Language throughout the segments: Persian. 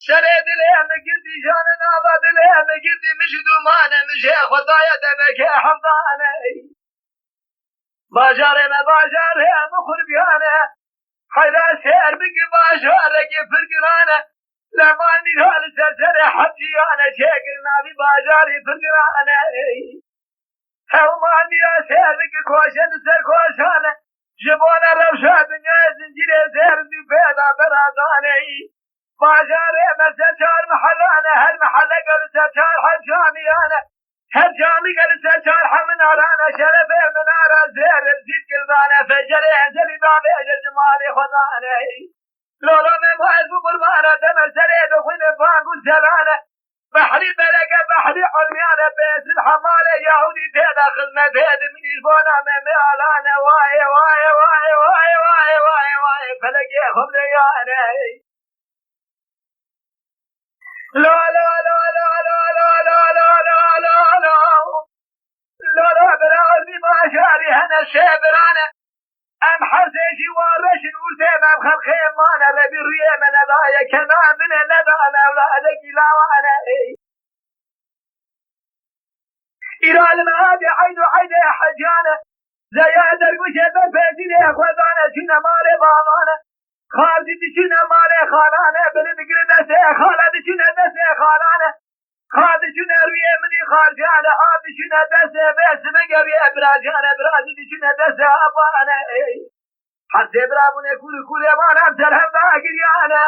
سر دله مگردی جان ناوا دله مگردی مجدو مانه مجه خدایا دمک حمدانه باجاره ما باجاره مخور بیانه خیرا سر بگی باجاره که فرگرانه لما نیال سر حجیانه چکر نبی باجاری فرگرانه هاو مالیا سر بگی کوشن سر کوشانه جبانه روشاد نیا زنجیر زهر دی پیدا برادانه باجاره مسجار محلانه هر محله قل سجار حجانیانه هر جامی قل سجار حمنارانه شرف منارا زهر زید قلبانه فجره هزلی بابه جمالی خدانه لولا من معز قربانه دم سره دخون فانگو سلانه بحری بلگه بحری علمیانه بیس الحماله یهودی تیدا خدمت هید منیش بونا من میالانه وای وای وای وای وای وای وای فلگه خب دیانه لا لا لا لا لا لا لا لا لا لا لا لا لا براوزي باشاري هنا الشابرانة ام حرسيشي وارشن وسيم ام خلقي مانا ربي الريم نبايا كمان من الندانة اولادك لا وانا إيران ما هادي عيد عيد حجانة زياد الوجه بالفيزين يا اخوانانا شنا مالي بامانة خالدي تشنا مالي خالانة بلد قردسي خالدي شنا دسي خالانة خالدي شنا روية مني خالجانة آبي شنا دسي بس مقبي ابراجانة برازي شنا دسي ابانا حتى برابوني كوري وانا امسرهم باقريانا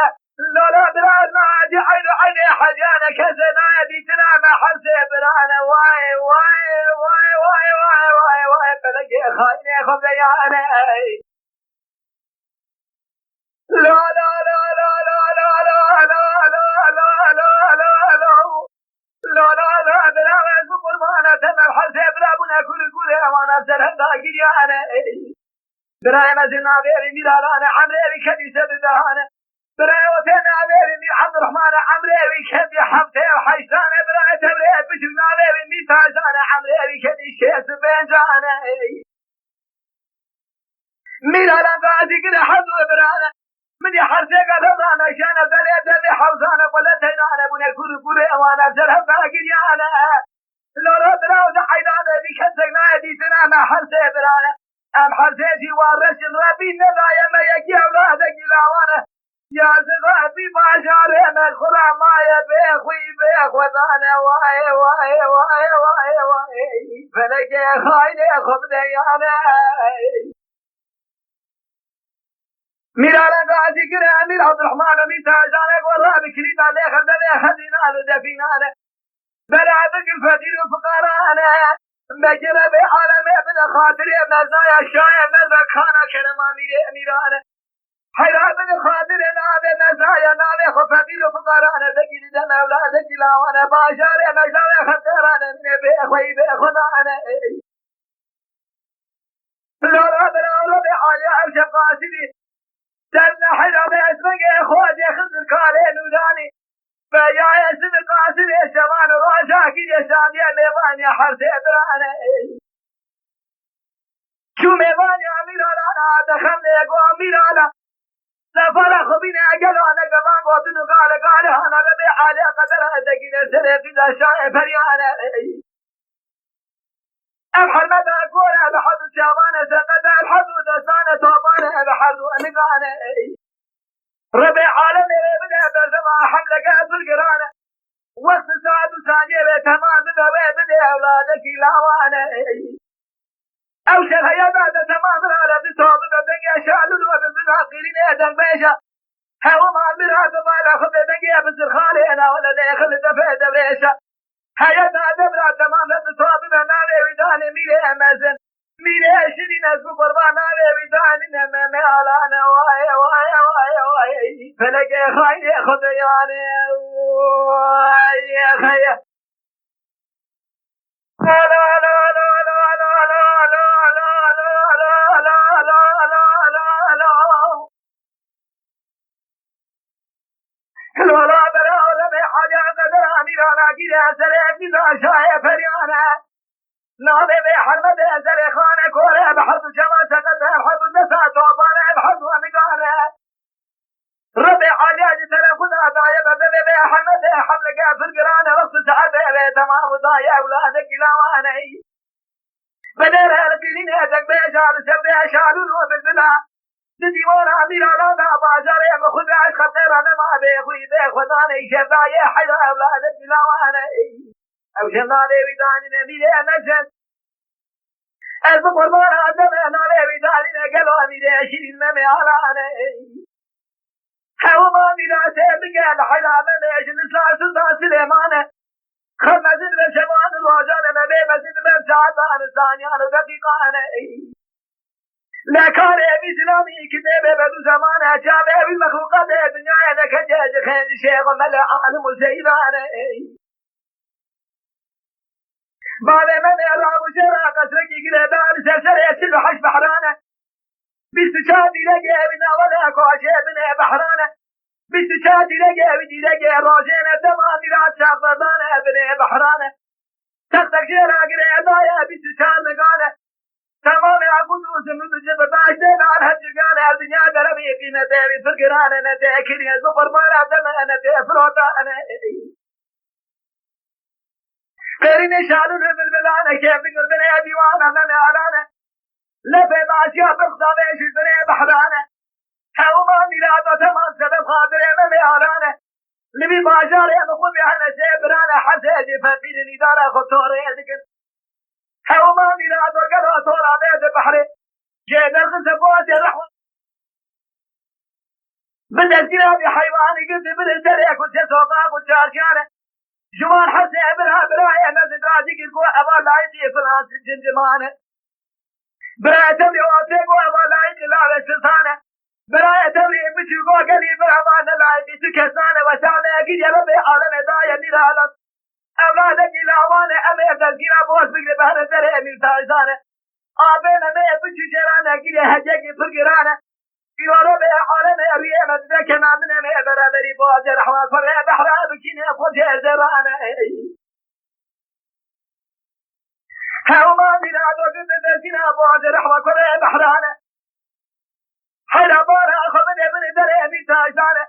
لولا براز ما عادي عينو عيني حجانا كسنا يدي تنام حرسي برانا واي واي واي واي واي واي واي فلقي خايني خبزيانا لا لا لا لا لا لا لا لا لا لا لا لا لا لا لا لا براز قربانا تمام حرسي برابونا كوري وانا امسرهم باقريانا براي مزنا غيري ميلانا عمري كنيسة بدهانة براي وثنا غيري مي عبد الرحمن عمري كني حبته وحيسانة براي تبري بجنا غيري مي تاجانة عمري كني شيس بنجانة ميلانا قاعدي كده حد وبرانا من يحرسي قدرانا شانا بريد اللي حوزانة قلتين أنا بني كوري وانا زرها باقريانا لولا براو زحيدانا بكسقنا يديتنا ما حرسي برانا ام حرسيتي وارشن ربي نغاية ما يجي أولادك إلاوانا يا زغابي ما شاري من خرا ما يبيخوي بيخوضانا واي واي واي واي واي فلقي خايني خبديانا ميرانا قاعدي كده أمير عبد الرحمن أمير تاجانك والرابي كريم عليه خلدنا خدينا لدفينانا بلا بقي الفقير وفقارانا مجرى بعالمي ابن خاطري مزايا شاية مذا كان كرماني أميرانا حيرا ابن خاطري نابي مزايا نابي خفقير وفقارانا بقي لدم أولادك لاوانا باشاري مجاري خطرانا من بيخوي بيخوضانا لولا بنا ربي عالي عرش قاسدي سنة حيرا باسمك اخواتي خزر كالي نوداني فيا اسم قاسم يا شمان راشاك يا شام يا ميوان يا حرس ابرانا شو ميوان يا ميرانا دخل لك وميرانا سفر خبينا اجلانا كمان وطنو قال انا ربي حالي قدر اتقين سرق اذا شاء فريانا ابحر مدى اقول ابحر شامانا سقطة الحدود سانة توبانا ابحر وانقانا ربي عالمي بدأ بزما حملك بالقرانة وسط سعد وسانية تمام بدأ أولادك لاوانا أوشل هيا بعد تمام على بصوب بدنيا شالون وبزرها قيرين أدن بيشا هوا ما براد ما لأخذ بدنيا بزرخالي أنا ولا ليخل دفع دبريشا هيا بعد براد تمام بصوب بناوي وداني ميلي أمازن ميلي أشري نسو قربانا وداني نمامي علانا واي واي واي واي فلقي خايني خذياني واي يا خيا لا لا لا لا لا لا لا لا لا لا لا لا لا لا الولا برا ربي حاجة قدر أميرانا كده سريع كده شاية فريانا نابي بحرمة أزل خانة كورة بحرد جمال سقط بحرد النساء توبانة بحرد ومقانة ربع عجاج ترى خذها ضايع بدل حمد حملك فرقران رص سعد تمام ضايع أولادك لا واني بدل هالكلين هذاك بيشار سبع شارون وبالبلا ديوان عمير على بازار بخذ عشق غير أنا ما بيخوي بيخوضاني شبايا حيا أولادك لا واني أو شنالي وداني نبيل أمسد البقربان عدم نالي وداني نقلو أمير شيرين ممي علاني حوما ميرا سيبك الحلامة ليش نساء سلطان سليمانة خمسين بشمان الواجان مبي مسين بمساعدان ثانيان دقيقانة لا كان أبي سلامي كتابة بدو زمانة شابه بالمخلوقات الدنيا ذاك جاج خير شيخ ملأ عالم سيبانة بعد من أراب شرع قصرك قلبان سلسل يسل حش بحرانة بستشادي لقى بنا ولا كوشي بنا بحرانة بستشادي لقى بدي لقى راجينا تمامي رات شاقبانا بنا بحرانة تختك شيرا قريبايا بستشاد مقالة تمامي عقودوس من بجب باشتين على هالجقانة الدنيا دربي قيمة بفرقرانة نتاكل يا زفر مالا دمانة فروتانة غيرين شالون بالبلانة كيف تقول بنا ديوانا من علانا لفي معشيا بقصة بيش الدنيا بحرانة حوما ميلاد وتمان سبب خاطر امامي عرانة لبي باجار يمخون بحنا سيبرانا حساجي فقير ندارة خطورة يدكن حوما ميلاد وقلوا طورا بيت بحري جيد الخنس فوات الرحوة بدأ الكلاب حيواني قلت بالسريك وتسوقاك وتشاركانة جوان حسي ابرها براية مزد راسك الكوة أبا لا يطيف الهاس الجنجمانة براية تبلي واسيق وابا لا يطلع السلطانة براية تبلي بشيقو قلي برعبان لا يتكسانة وسعنا أكيد يا ربي عالم داية نرالم أولادك إلاوانة أمي أفضلكينا بوس بقل بهر الدري من فايزانة آبينا مي بشي جرانة أكيد هجاك فرقرانة يا ربي عالم أريم أدنكنا من مي برابري بوز رحمة فرع بحرا بكيني أفضل زرانة هوما ميلاد وقد بسنا بعد رحمة كل بحرانة حيلا بارا أخذ ابن دري من تاجانة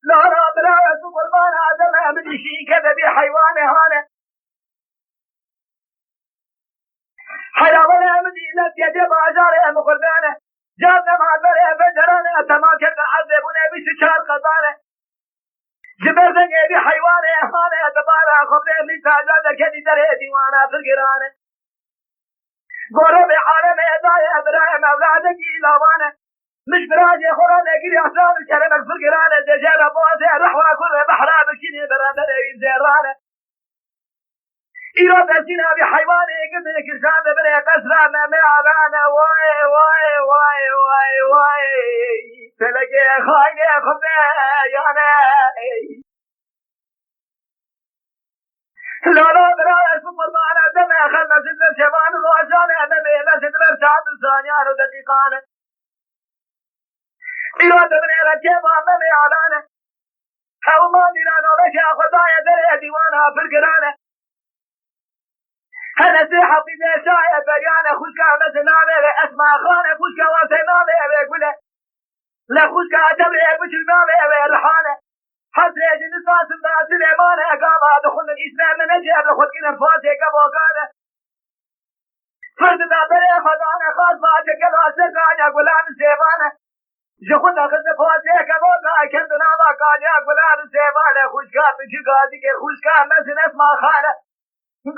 لا راب لا سفر بارا عدم من شي كذا بحيوانه هانه حيلا ولا مدينة يجب أجاره مقربانه جابنا مع البري فجرانه تماكن عذبنا بشكار قطانه جبرتني بحيوانه هانه دبارا أخذ من تاجانه كذي دري ديوانا في القرانه قرب عالم يدايا برايم أولادك إلاوانة مش براجي خورانة قري أسلام الكلمك في القرانة دجالة بوزي رحوة كل بحرا بكيني برادر زيرانة إيراد أسينا بحيواني قبل كرسان بني قسرة مامي عبانة واي واي واي واي واي تلقي خايني خبيانا لا لا برايا سفر معنا دم أخذنا سنة شبان الوعجان أمامي لسنة ساعة ثانية ودقيقان إرادة من إرادة أمامي علانة حومان لنا نولك أخذايا دري ديوانها في القرانة هذا سيحة في نسايا بريانة خشكا مثنامي أسماء خانة خشكا وثنامي أقوله لا خشكا أتبري بجلمامي رحانة حتى يجن الناس الناس الإيمانة قام دخول الإسلام من أجل خلقنا الفاتح كبوكانة فرد نابري خدانة خاص ما أجل أسرقانة قلان السيبانة جخونا خد فاتح كبوكانة كندنا ما قانيا قلان السيبانة خشكا بجيقاتك خشكا مثل اسماء خانة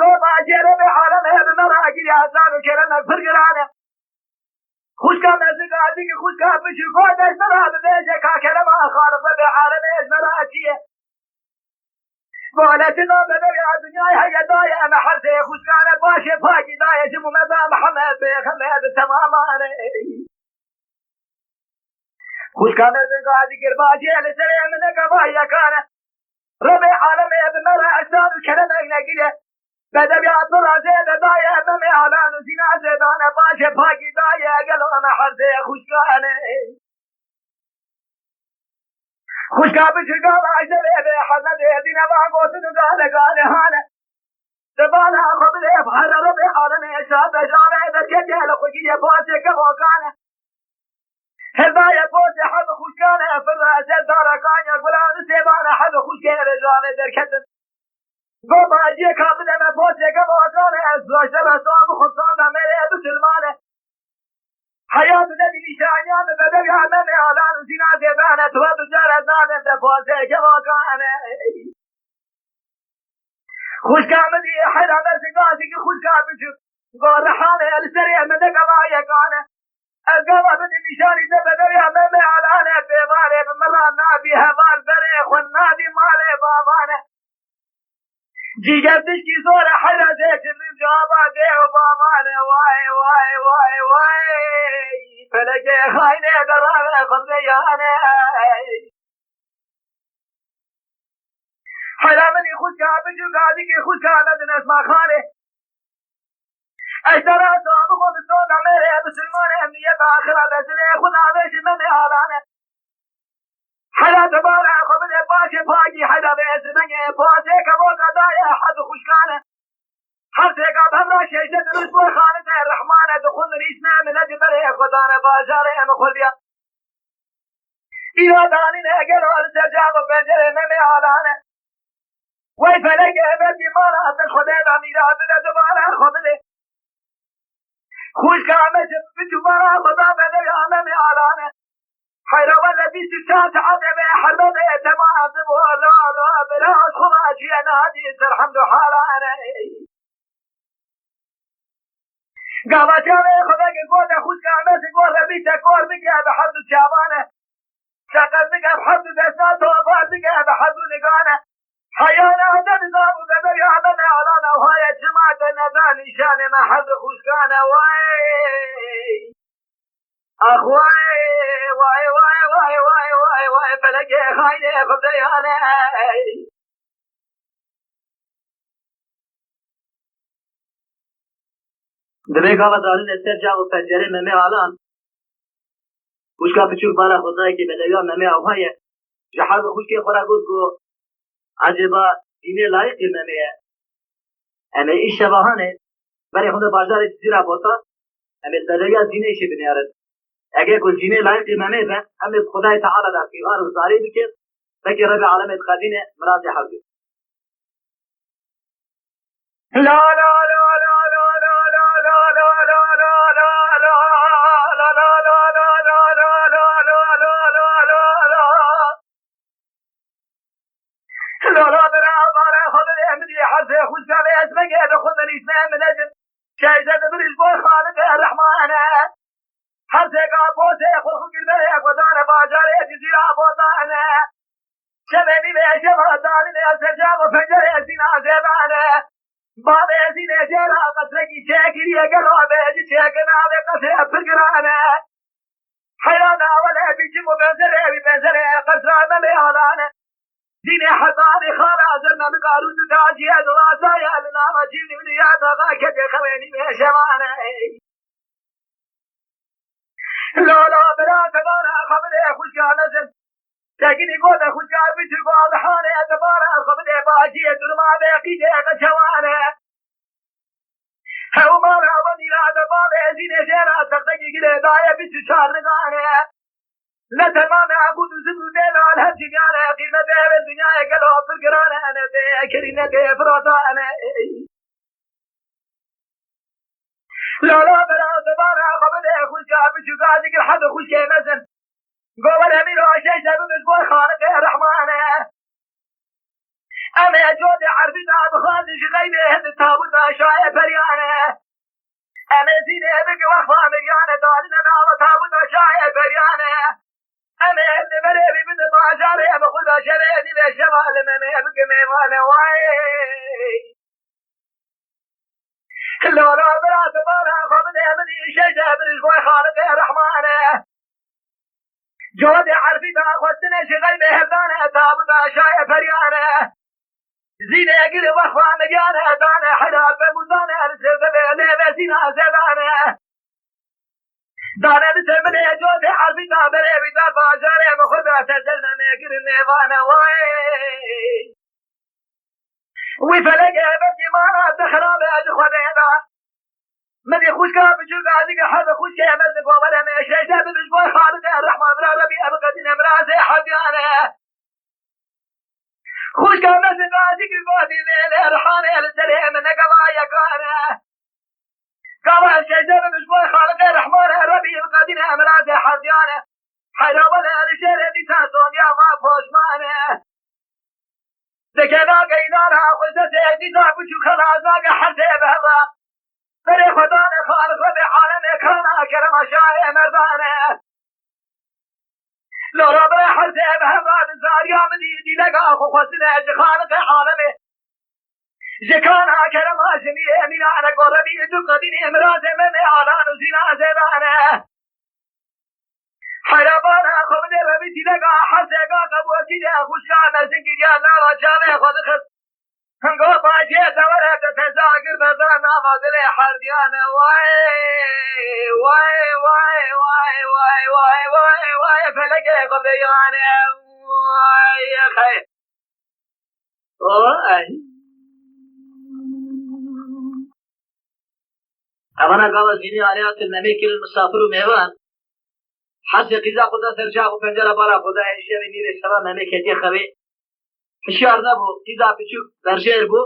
قوم أجل بعالم هذا مراجل يا أسلام كرمك فرقرانة خشكا مزقاتك خشكا بجيقات اسمها ببيجك كلمة خالفة بعالم اسمراتية قولتنا بدأ الدنيا هي داية محرزة خشكانا باشي فاجي داية جمو مدى محمد بيخمد تماما خشكا مزقاتك الباجي لسلام نقبايا كان ربي عالم بمرا أجساد الكلمة نقية بدأ بيعطر زيد داية أمامي علان زنا زيدانا باشي فاجي داية قلوا محرزة خشكانا خشكا بشكا عجل ابي حسد دينا باقوت قال هانا دبانا قبل افعل ربي حالنا شاب جامع ذكي لقي فاسك وكان هدايا فوز حد خوشكانه فرس دارکان گلان سیبان حد خوشکه رجال درکتن گم اجی کابل ما فوز گم آکانه از داشته بسام خودسان و میره بسلمانه حیات ندی نشانیان بدوی همه آلان زینا زیبانه تو بجار از نادم فوز گم آکانه خوشکامدی حرام سگازی که خوشکامدی گارحانه السریع من دقوایا کانه القوة بدي مشاني دبدري أمامي علانة بيبالي بمرة نابي هبال بري خون نادي مالي بابانة جيجا بتشكي زورة حرة زيك من جوابا دي وبابانة واي واي واي واي فلقي خاينة درامة خمزيانة حرامني خودكا بجو قادي كي خودكا ندن اسمع خاني اشترى صوب خود صوب میره مسلمان امنیه باخره بسره خود آبش من حالانه حلا تبارع خبر باشه پاکی حلا بیس منگه پاسه کبو قضای حد خوشکانه حرسه که بمرا شیشه درست بور خانه الرحمانه دخول ریسنه من اجبره خدانه بازاره مخلبیا اینا دانینه اگر حال سرجاق و پنجره من حالانه وی فلک ابدی مالا اصل خوده و میراد دوباره خبره خوش كامل بجوارا خدا بدي أمامي علانة حيرا ولا بيس الشاس عدبي حربي تمام ولا لا بلاش خماشي أنا هدي سرحم له حالانة قابا جامي خباك قوة خوش كامل قوة بيس كور بك بحرد الشابانة شاقر بك بحرد دسات وفاد بك بحرد نقانة حيانا هذا نظام بدي أمامي علانة وهاي جماعة نبان نشان ما حد خوش كان واي أخوي واي واي واي واي واي واي فلقي خاينة خبزيانة دبي قاعد دارين استرجع وفجر ممي علان وش كان بتشوف بالا خداي كي بدي ممي أخوي جحد خوش كي خورا قدكو عجبا دين لايق ممي أما إيش شبهانه برای خود بازار زیرا بوتا اما درجه دینه چی بنیارد اگر کل دینه لایق امامه به اما خدای تعالی در کیوار و زاری بکر بکی رب العالمین خدینه مراد حوی لا لا لا لا لا لا لا لا لا لا لا لا لا لا لا برا برا خود احمدی حسه خوش کامه اسمه که خود نیسمه من اجل شايزة بريش بوي خالق الرحمن حسك عبوسي خلق قلبي ودانا باجاري جزيرة بوطانا شبابي بيشبه دارين يسجاب وفجر يسينا زبانا باب يسينا جيرا قصركي شاكر يقلوا بيجي شاكنا بقصر فرقرانا حيانا ولا بيجي مبنزري ببنزري قصرانا بيهالانا ديني حطاني خالا زلنا بقاروس تاجي ادواسا يا لنا وجيني من يادا غاكد خويني بيشوانا لا لا برا تبارا خبري خوشكا نزل تاكيني قوتا خوشكا بيتر قوال حاني تبارا خبري باجي درما بيقيدي قشوانا هاو مارا وني لا دبابي زيني جيرا تقتكي قلي دايا بيتر شار نغانا لا تمام عبود زبو دينا الهجي قانا قيمة بيب الدنيا قلوا فرقرانا أنا بيكرينا بيفراتا أنا لا لا برا دبارا خبري خوشكا بيتر قادي قل حد خوشكا مزن قوة الأمير وعشي سبب اسبوع خالق الرحمن أما جود عربنا بخازش غيبه هند التابوت شاية بريانا أما زيني بك وخفا مريانا دارنا ناوة تابوت شاية بريانا أما هند مريبي بند معجاري أما خل بشريني بشمال ممي بك ميوانا واي لا لا برا تبارا خبري أمني شي سبب اسبوع خالق الرحمن جود عربنا خوستنا شغل بهبانا تابوت شاية بريانا زينة يقل وخوة مجانا دانا حلال بموزانا السبب لبسينا زبانا دانا بسبب جود عربنا بري بيتال باجاري مخبع تزلنا نقل النيفانا واي وفلق بسي مانا تخراب اجخو بيبا مدي خوش كان بجوز عادي حد خوش يا مزق ولا ما شيء ده بالشوي خالد الرحمن بن ربي ابقى امراض حبيانه خوش كان مزق عادي قادي الرحمن السلام نقضايا كان قال شيء ده بالشوي خالد الرحمن ربي ابقى امراض حبيانه حيرا ولا الشيء دي تاسون يا ما فوشمانه ذكرنا قينارها خزت دي ذاك وشو خلاص ذاك حسب هذا بري خدانه خالق ربي عالم كان كرم شاي مردانه لو رب حسب هذا زاريا مديدي لقى خصنا خالق عالمه جكان كرم هاشمي من انا قربي دقدين امراض من اعلان زنا زدانه حيران خبر ربي لقى حسب قبوتي خوشان زنجي يا لا جامع خد خس هنگو باجی دوره تزاگر بدن آماده حردیانه وای وای وای وای وای وای وای وای فلکه قبیانه وای خیر وای اولا قال زینی آلیات النمیکر المسافر و میوان حسی قیزا خدا سرجاق و پنجره بالا خدا ایشه بینیر اشترا نمیکتی خوی حشیار نبو قیزا پچوک برجیر بو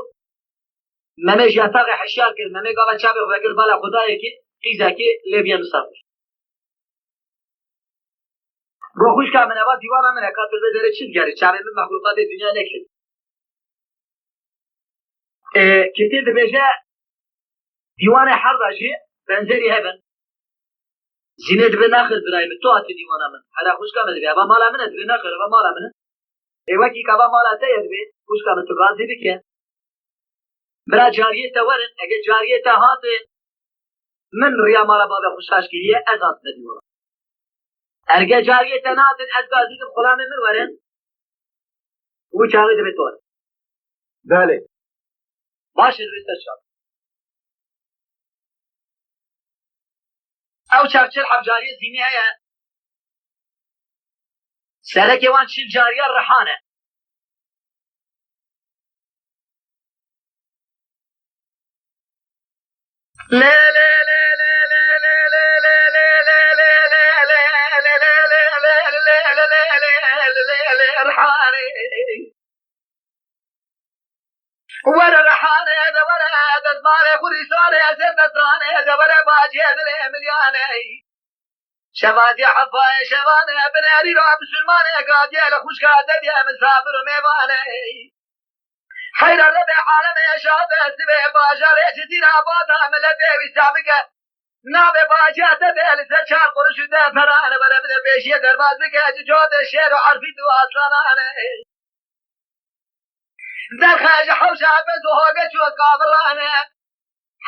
ممه جاتاق حشیار کرد ممه قال چابق وکر بالا خدای که قیزا که لیبیا مسافر گو خوش که من اول دیوانا من اکاتر بدره چیز گری چاره من مخلوقات دنیا نکرد کتیر دبیجه دیوان حرد جی بنزری هبن زینه دبی ناخر برایم تو آتی دیوانا من حالا خوش که من دبی اما مالا من دبی ناخر اما مالا من وکی که اما مالا تاید بی خوش که من تو غازی بکن برا جاریه تا ورن اگه جاریه تا هاته من ریا مالا بابا خوشخاش کریه از آت ندیوانا ارگه جاریه تا ناتن از غازی کم خلامه من ورن و چاوی دبی طور بله باشه دبی تشاب او چرچل حب جاریه زینی هیا سرکی وان چل جاریه رحانه لا لا لا لا لا لا لا لا رحانه ولا رحانه هذا ولا هذا ماله خريصانه يا سبتانه هذا ولا باجي هذا مليانه شفاتي حفاية شفانه بناري راب سلمانه قاعد يلا خوش قاعد يا مسافر وميوانه حير ربي عالم يا شاب سبي باشا ليش عباد عمل بيبي سابقه نابي باجا تبيل سشار قرش ده فرانه ولا بده بيشي دربازك جود الشير وعرفي دو اصلانه دخل حوشا بزوجة شو قابرانه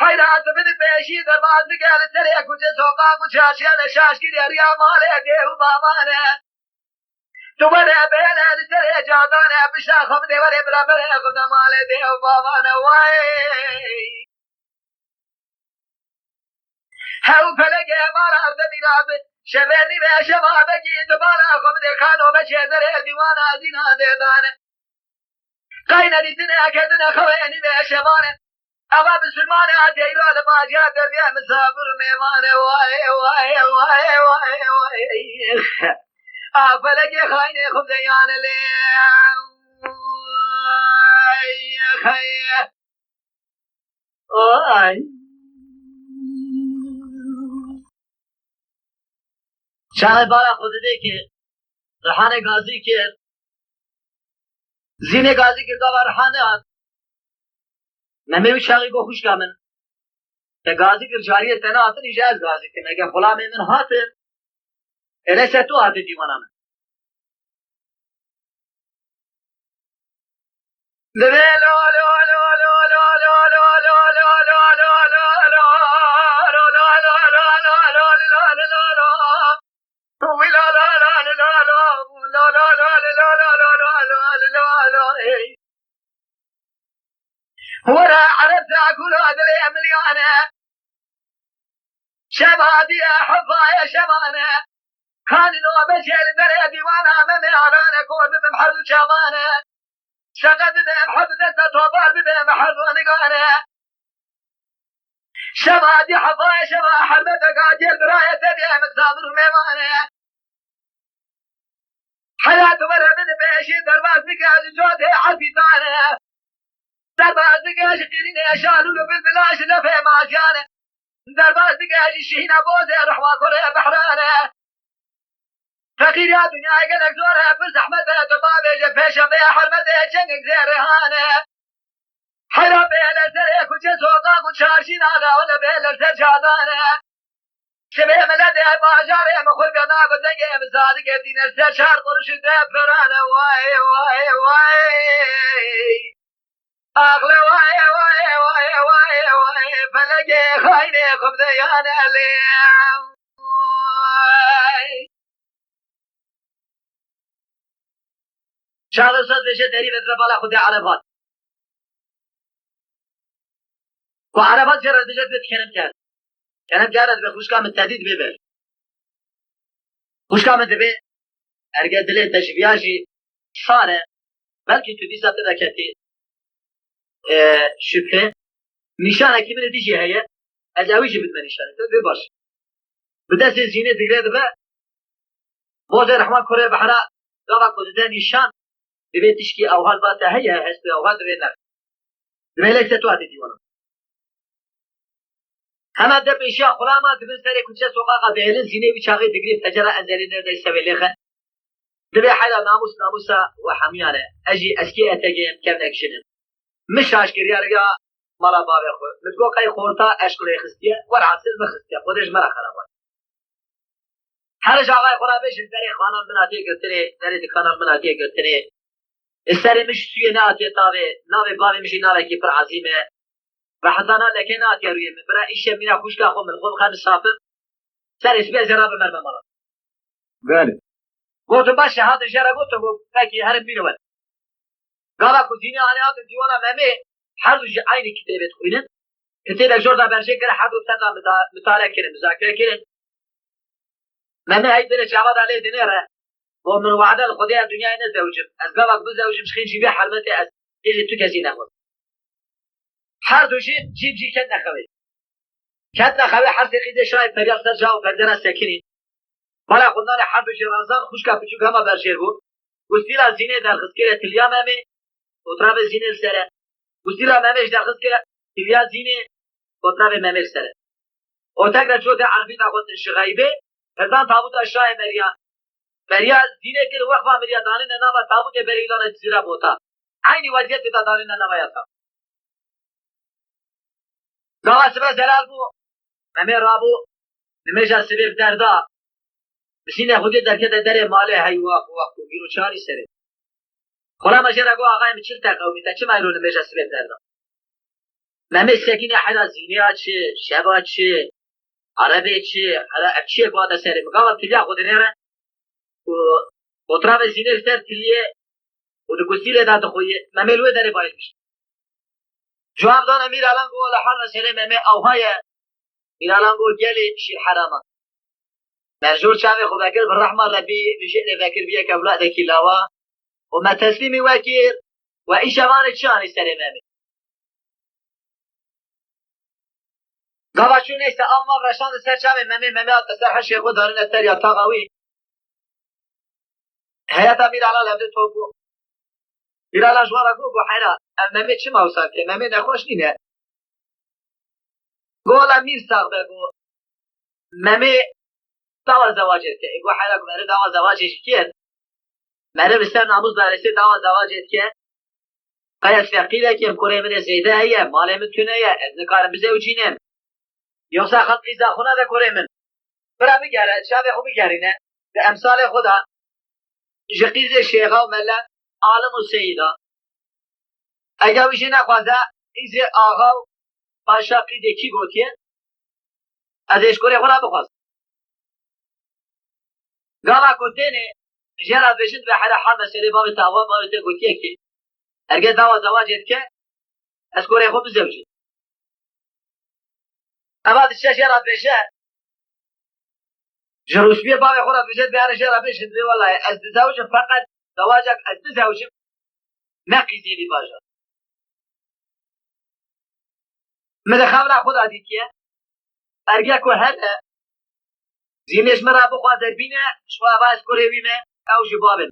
حيرات بده بيشي دربازك لسريك وجسوقا وشاشيانه شاشكي يا مالي ديه وبامانه تبرع بينا لسريع جادانا بشا خمدي وري برابر خد مالي دي وبابانا واي هاو فلقي مالا عبد بلاد شبيرني باشا ما بقي دبالا خمدي كانوا بشيزر ديوانا زينا ديدانا قاينا لسنا كدنا خويني باشا مانا أبا بسلماني عديرو لما جاد بيا مسافر ميمانا واي واي واي واي واي فلقي خايني خبزيان لي خي آي شاهد بالا خود دیکھے رحان غازی کے زین غازی کے دوا رحان آت نمی شاغی کو خوش کامن کہ غازی کے جاریہ تنات نجاز غازی کے میں کہ غلام من ہاتھ ایسے تو آتے دیوانا میں لا لا لا لا لا لا لا لا لا لا لا لا ولا عرفت اقول هذا لي مليانه شبابي حفايا شبانه كان نوبه شيل بلدي وانا من اعلانه كود بمحل شبانه شقد بمحبه توبال بمحل ونقانه شمادي حفايا شما حمدك عجل براية تدي مصابر ميمانة حياة مرة من بيشي دربازك عجوتي عرفي طانة دربازك عشقيرين يشالوا له بالبلاش لفي ماجانة دربازك عشقين بوزي رحمة كوري بحرانة فقير يا دنيا قلق زورها بس احمد دبابي جفيشة بيا حرمتي جنقك زي رهانة حرام بيلا سريك وجس وطاق وشاشين هذا ولا بيلا سجادانة شبيه ملدي باجاري مخور بناق ودنقي مصادق دين السشار قرش دفرانة واي واي واي اغلى واي واي واي واي واي فلقي خايني خبذيانا اليوم شهر صد بشه داری بدر بالا خود عربات و عربات جرد بجد بید کنم کرد به خوشکام تدید ببر خوشکام دبی ارگه دلی تشویاجی شاره بلکه تو دیسا تدا کتی شبه نشانه کی من دیجی هیه از اویجی بد من نشانه تو بباش بدست زینه دگره دبه موزه رحمان کوره بحرا دابا کده نشان دبی تشکی اوهال باته هیه هست اوهال دبی نر دبی لکت تو هاتی دیوانا همه در پیشیا خلاما دبی سری کچه سوقاقا بیلن زینه وی چاقی دگری تجرا انزلی نرده سویلیخه دبی حیلا ناموسا و حمیانه اجی اسکی اتگیم کم نکشنم مش اشکری ارگا مالا بابه خود متگو قای خورتا اشکری خستیه ورعسل مخستیه خودش مرا خرابه هر جاهای خورا بشن دری خانال مناتی گرتنه دری دکانال مناتی گرتنه استری مش سوی ناتی تاوه ناوه باوه مشی ناوه کی پر عظیمه و حتی ناله که ناتی روی من برای ایشه مینا خوشکا خو من خود خواهد صافر سر اسبیع زرابه مرمه مالا بله گوتو باشه هاته جرا گوتو گو فاکی هرم بینوان قالا كوزيني أنا هذا ديوانا مامي حرج عين كتابة خوينن كتابة جوردا برجع كره حدو تدا مطالعة كرن مذاكرة كرن مامي هاي دنيا شعبات عليه دنيا ومن وعد الخديع الدنيا نزوجم أسبابك بزوجم شخين شبيه حرمتي أس اللي تكزي نخوض حردو جيب كدنا خوي حرد قيدة شايف فريق سرجاو فردنا ساكنين مالا خدنا حردو جرازان خوشكا بچوك هما برجير بو وستيلا زينة در خسكرة تليا مامي وطراب زينة السرة وستيلا ماميش در خسكرة تليا زينة وطراب ماميش سرة وتقرأ جودة عربي تاخد الشغايبة هزان تابوت الشاي مريا زينة كر وقفا مريا دانين ناما تابوت بريلان الزيرا بوتا عيني وزيت تا دانين ناما ياسا قاوا سبا زلال بو مامي رابو نميشا سبب دردا بسینه خودی در کده دره ماله هیواق و گیرو چاری سره خلا مجرد اگو آقای میچیل تقومی تا چه مایلون میجا سبب دردا ممی سکینه حدا زینه چه شبا چه عربه چه حدا اکچه بادا سره مقابل تلیا خود نره و طراب زینه سر تلیه و دو گسیله داد خویه ممی لوه داره باید میشه جواب دانه میر الان گو لحال مسئله ممی اوهای میر الان گو گلی شیر حرامه مرجور شامي خباكر بالرحمة ربي نجئني ذاكر بيك أولادك لاوا وما تسليمي واكير وإيش أمانة شاني سلمامي قابا شو نيسا أما برشان سر شامي ممي أتصر حشي خود هارين التريا تاغاوي هياتا مير على لابد توقو مير على جوارا قوقو حيرا ممي چه موسان كي ممي نخوش نينه قولا مير ساغبه قو ممي دعوة زواجت که اگه حالا که دعوة زواجش کرد مرد بسر ناموز دارسته دعوة زواجت کرد قیس فقیره که امکوره من زیده هیه ماله من تونه هیه ازن کارم بزوجینم یوسا خط قیزا خونه ده کوره من برا بگره شابه خو بگرینه به امثال خدا جقیز شیخا و ملن عالم و سیدا اگه ویشه نخوازه قیز آغا و پاشا قیده کی گوتیه از اشکوره خونه بخواست قالا كنتيني جرى بجد بحدا حال مسألة باب التعوام باب التقوتيه كي أرجع دعوة زواجت كي أذكر يخوب الزوجي أباد الشيء جرى بجد جروس بيه باب يخونا بجد بيانا جرى بجد والله الزوج فقط زواجك الزوج ما قيزيني باجا ماذا خبرنا خود عديد كي ارگه که هر زینش مرا بخوازه بینه شوا باز کره ویمه او جبابه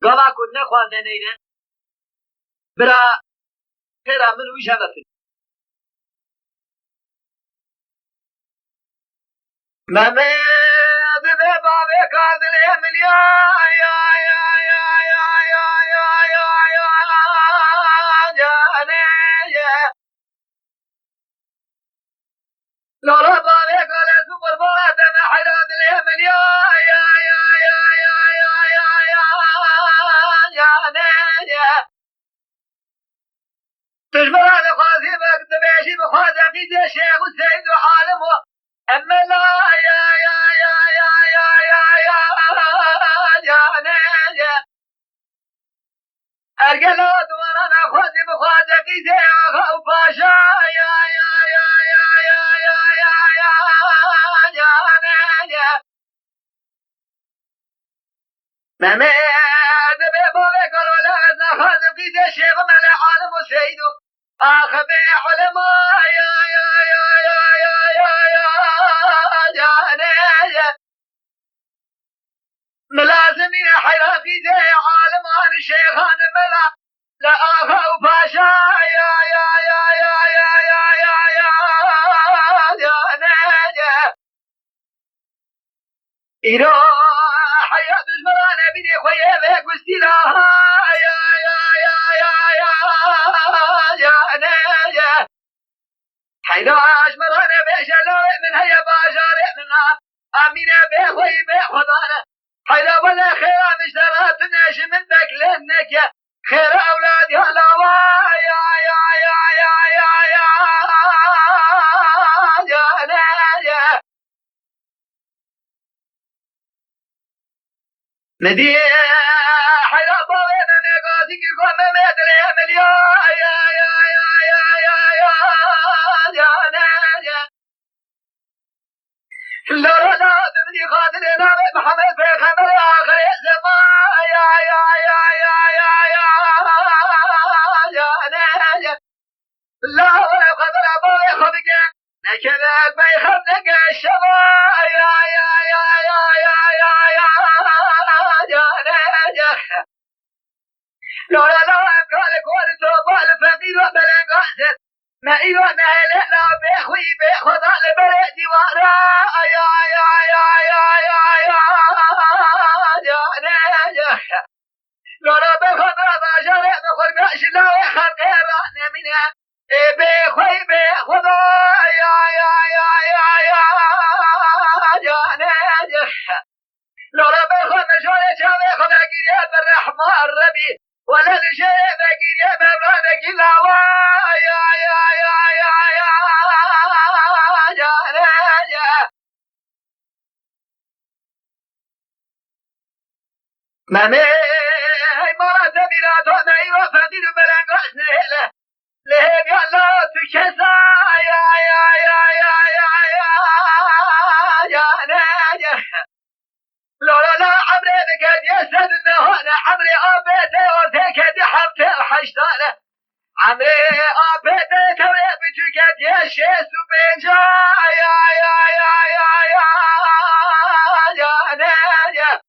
گاوا کن نخوازه نینه برا خیره من ویش هدفن ممد به بابه کادل ملیا یا یا یا یا یا یا یا یا جانه لولا بابه قال سوبر بابه دم حراد ملیا یا یا یا یا یا یا یا جانه تجبر على خازي بكتب شي بخازي في شيخ وسيد وعالم أما لا يا يا يا يا يا يا يا جاني القلاد وانا خازي بخازي في شيخ وفاشا يا يا يا يا يا يا يا يا جاني ممد ببابه قالوا لا خازي في شيخ ملع عالم وسيد آخذ علماء يا يا يا يا يا يا يا جاني ملازمين حيراتي زي عالمان شيخان ملا لا آخذ باشا يا يا يا يا يا يا يا يا جاني إيرو حياة المرانة بدي خويا بك واستلاها يا يا يا يا يا جاني حيداش مرانة بشلوي من هيا باجاري منها أمينة بخوي بخدانة حيدا ولا خير مشترات ناش من بك لأنك خير أولادي هلاوا يا يا يا يا يا يا جاني ندي حيدا بوين أنا قاسي كيكون مميدري مليون يا يا يا يا يا يا جاني لا لا تبدي خاطرنا محمد في خمر آخر زمان يا يا يا يا يا يا جاني لا ولا خطر أبوي خبك نكذب بيخبنك الشبا يا يا يا يا يا يا يا جاني لا لا لا أمكالك ولتوبال فقير وبلنقاسد ما إيوه نهل لا بيخوي بيخوضا لبريدي وارا يا يا يا يا يا يا جاني لا لا بيخوضا باشاري بخور قاش لا ويخد غيراني منها بيخوي بيخوضا يا يا يا يا يا جاني لا لا بيخوض مشوية شاوي خدا قريب بالرحمة الربي ولا نشيء بقريب ببرادك الهوا يا يا يا يا يا جاني مامي هاي مرات بلاد معي وفادين بلنقاش نهله لهيب يا الله تكسا يا يا يا يا يا يا جاني لا لا لا عمري بقد يسد النهانة عمري آبيته وثيكد حبت الحشتانة عمري آبيته توي بتكد يشيس وبينجا يا يا يا يا يا جاني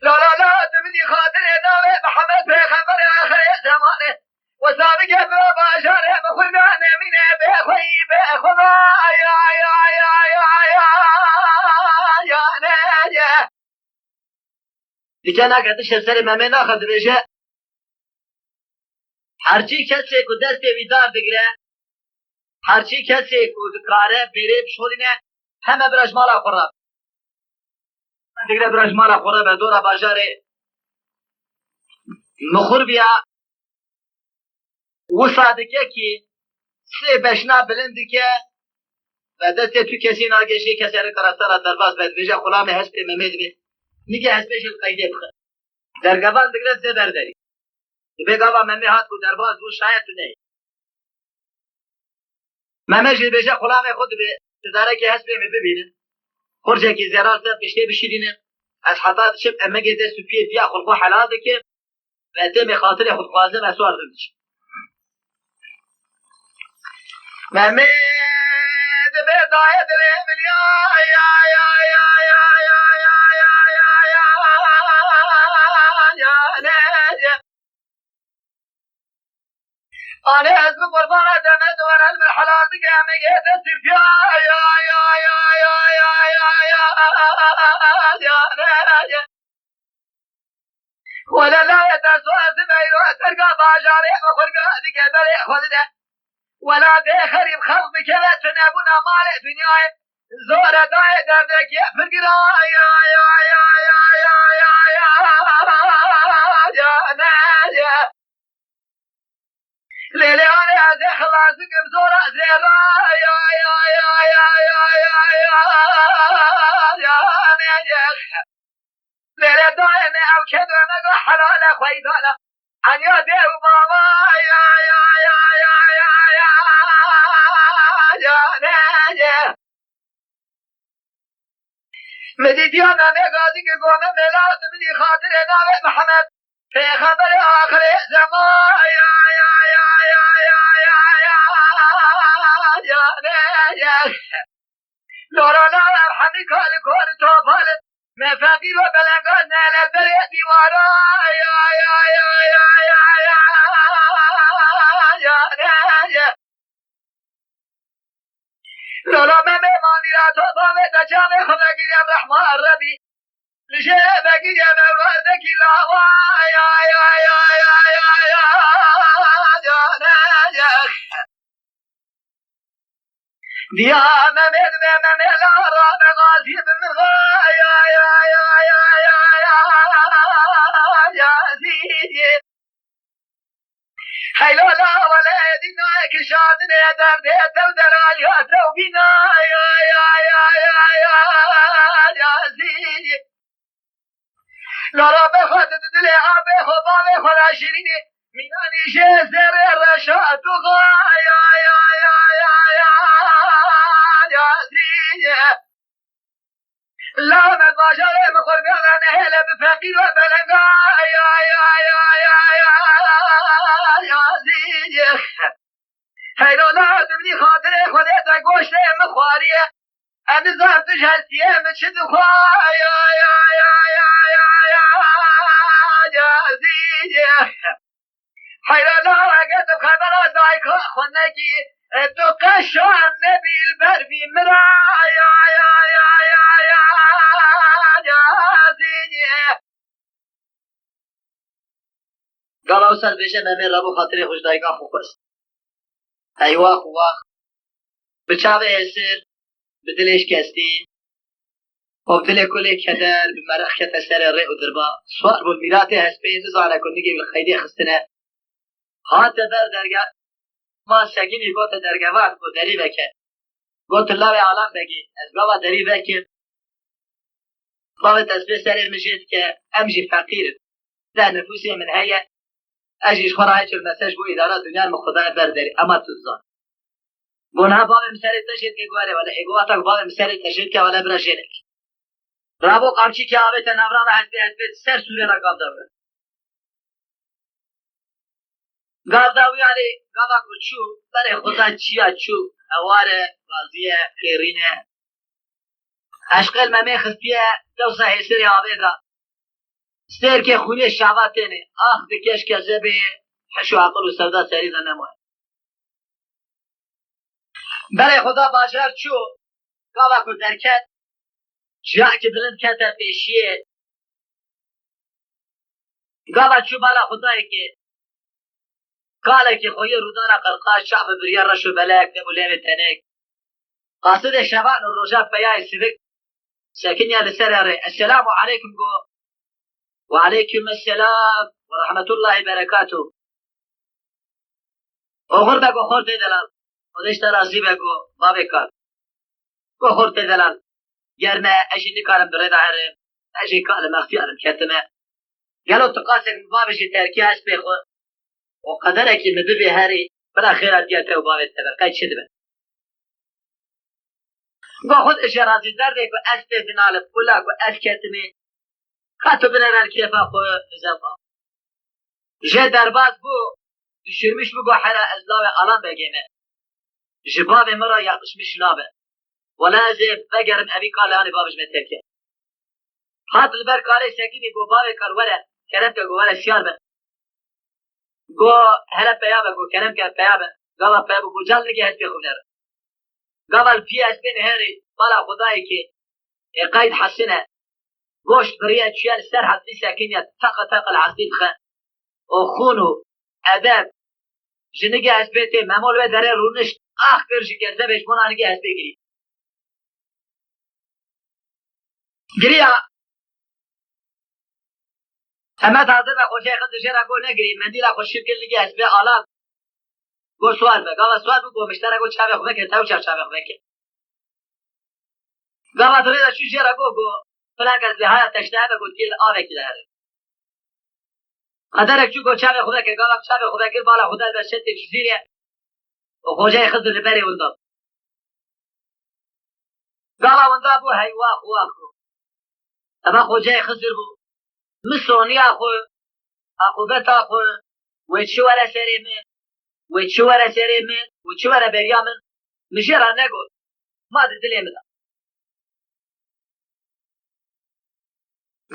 لا لا لا تبدي خاطر ناوي محمد بيخبر آخر زمانه وسابق بباشر بخلقانه من بيخوي بيخوضا يا يا يا يا يا جاني دیگه نگهتش سر ممه ناخد بشه هرچی کسی که دست ویدار بگیره هرچی کسی که کاره بره بشورینه همه برش مالا خورد دیگه برش مالا خورد به دور بازار مخور بیا و صادقه که سه بشنا بلندی که و دست تو کسی ناگشی کسی را کرستر درباز بید بجا غلام حسب ممید بید میگه حسبش القیده بخیر در گوان دیگه سه برداری بگه آبا ممی هات کو درباز رو شاید تو نه ممی جی بجا غلام خود به تداره که حسب می ببینه خورجه که زیرار سر پشته بشیدینه از حطات شب اما گیده سوفیه بیا خلقو حلال دکه و تم خاطر خود خوازه و سوار دلش ممی دای دلم یا یا یا یا یا یا یا یا یا یا یا آنه از قربان دمت و المرحلات که میگه دستی یا یا یا یا یا یا یا یا یا ولا لا يتسوس بيرو ترقى باجاري وخرقى ذيك بري خذده ولا تخرب خلق كذا تنابنا مالك دنياي زورة داي دردك يا فرقرا يا يا يا يا يا يا يا يا يا ليلي انا هذا خلاصك بزورة زيرا يا يا يا يا يا يا يا يا يا ليلة داينة أو كذا نقول حلالة خيدانة أن يدير بابا يا يا يا يا يا يا يا يا مديديانا نقاضي قوم ملاد مدي خاطر نابع محمد في خبر آخر زمان يا يا يا يا يا يا يا يا يا لورا لا الحمد كل كل توفل ما فقير وبلغت نال البريد ديوارا يا يا يا يا يا يا يا يا لولا ما ماني لا تضام تجامع خذك يا الرحمن الربي لشيبك يا مولدك لا يا يا يا يا يا يا يا ديام من لا رام غازي من يا يا يا يا يا يا سيدي حيلو لا ولا يدنا كشادنا درد دلال يا توبنا يا يا يا يا يا يا سيدي لا رب خد دلي ابي خبابي خدا شيريني ميناني شزر الرشاد يا يا يا يا يا يا سيدي لا مباشر مخرب على نهله بفقير وبلغا يا يا يا يا يا يا سيدي هيلو لا تبني خاطر خديتك گوشت مخواريه انا زرتش هستيه متشد خوا يا يا يا يا يا يا يا سيدي هيلو لا رقت بخبرات دايك خنكي تقشع النبي البربي مرا يا يا يا يا يا يا سيدي قالوا سر بيشه ممن ربو خاطر خوش دايقا خوخوز ايوا خواخ بچاوه اسر بدلش کستی و دل کلی کدر بمرخ کت سر ری و دربا سوار بول میرات هسپی نزانه کنگی بالخیلی خستنه هات بر درگاه ما سگینی گوت درگوان گو دری بکن گوت الله عالم بگی از بابا دری بکن بابا تسبیح سر مجید که امجی فقیر ده نفوسی من هیه اجیش خورای چل مساج بو اداره دنیا مخدا برداری اما تزان بونه بابا مسری تشید که گواره ولی اگواتا بابا مسری تشید که ولی برا جنک رابو قامچی که آوه تنوران حسبی سر سوره را قاب داره قاب داوی علی قابا کچو برای خدا چیا چو اواره بازیه خیرینه اشقل ممی خستیه دو صحیح سری آوه دا سر که خونی شعباتینه آخ بکش که زبی حشو عقل و سودا سریده نموه برای خدا باشر چو قابا کو درکت جا که بلند کتا پیشیه قابا چو بالا خدایی که قاله که خوی رودانا قرقاش شعب بريار رشو بلاك دمو ليم تنك قاصد الشبان والرجال بياي سبك ساكن يا لسرر السلام عليكم قو وعليكم السلام ورحمة الله وبركاته وخورتا قو خورت دلال ودشتا رازي بقو بابكار قو خورت دلال يرمى اجي نكارم بريد عرم اجي كالم اختيارم كتمه قالوا تقاسك بابجي تركي هسبي خو وقدرك مببي هاري بلا خيرات ديالته وبابي التبرقاي شدبه وخذ اشارات الدردك واستثنى على كلك واسكتمي خاطر بنرى كيف اخو زفا جا درباز بو شرمش بو حرا ازلاوي الان بگيمه جباب مرا يقش مش نابه ولازم بگرم اوی کاله هانی بابش مترکه هات البر کاله سکینی گو باوی کار وره کرم که گو وره سیار به گو هلا پیابه گو کرم که پیابه گاوا پیابه گو جل نگه هستی خوب نره گاوا الپی از بین هری بالا خدایی که قاید حسنه گوشت بریه چیال سر حسی سکینی تاق تاق العصیب خن و خونو ادب جنگه از بیتی ممول و داره رونش آخ برشی که زبش منا نگه از بگیری گریا اما تازه به خوشه خود جرا گو نگری مندی را خوشی کل نگه از بی آلات گو سوال به گاوا سوال بگو مشتره گو چاوه خوبه که تاو چاوه خوبه که گاوا دویده چو جرا گو فلان کس بهای تشنه بگو تیل آوه که داره قدرک چو گو چاوه خوبه که گاوا چاوه خوبه که بالا خوده به شد چیزیره و خوشه خود لبری ونداب گاوا وندابو هیوا خواه خو اما خوشه خزر بو مسونی اخو بتا خو و چوره سریمه و چوره بریامن مجرا نگو ما ده دلی مدا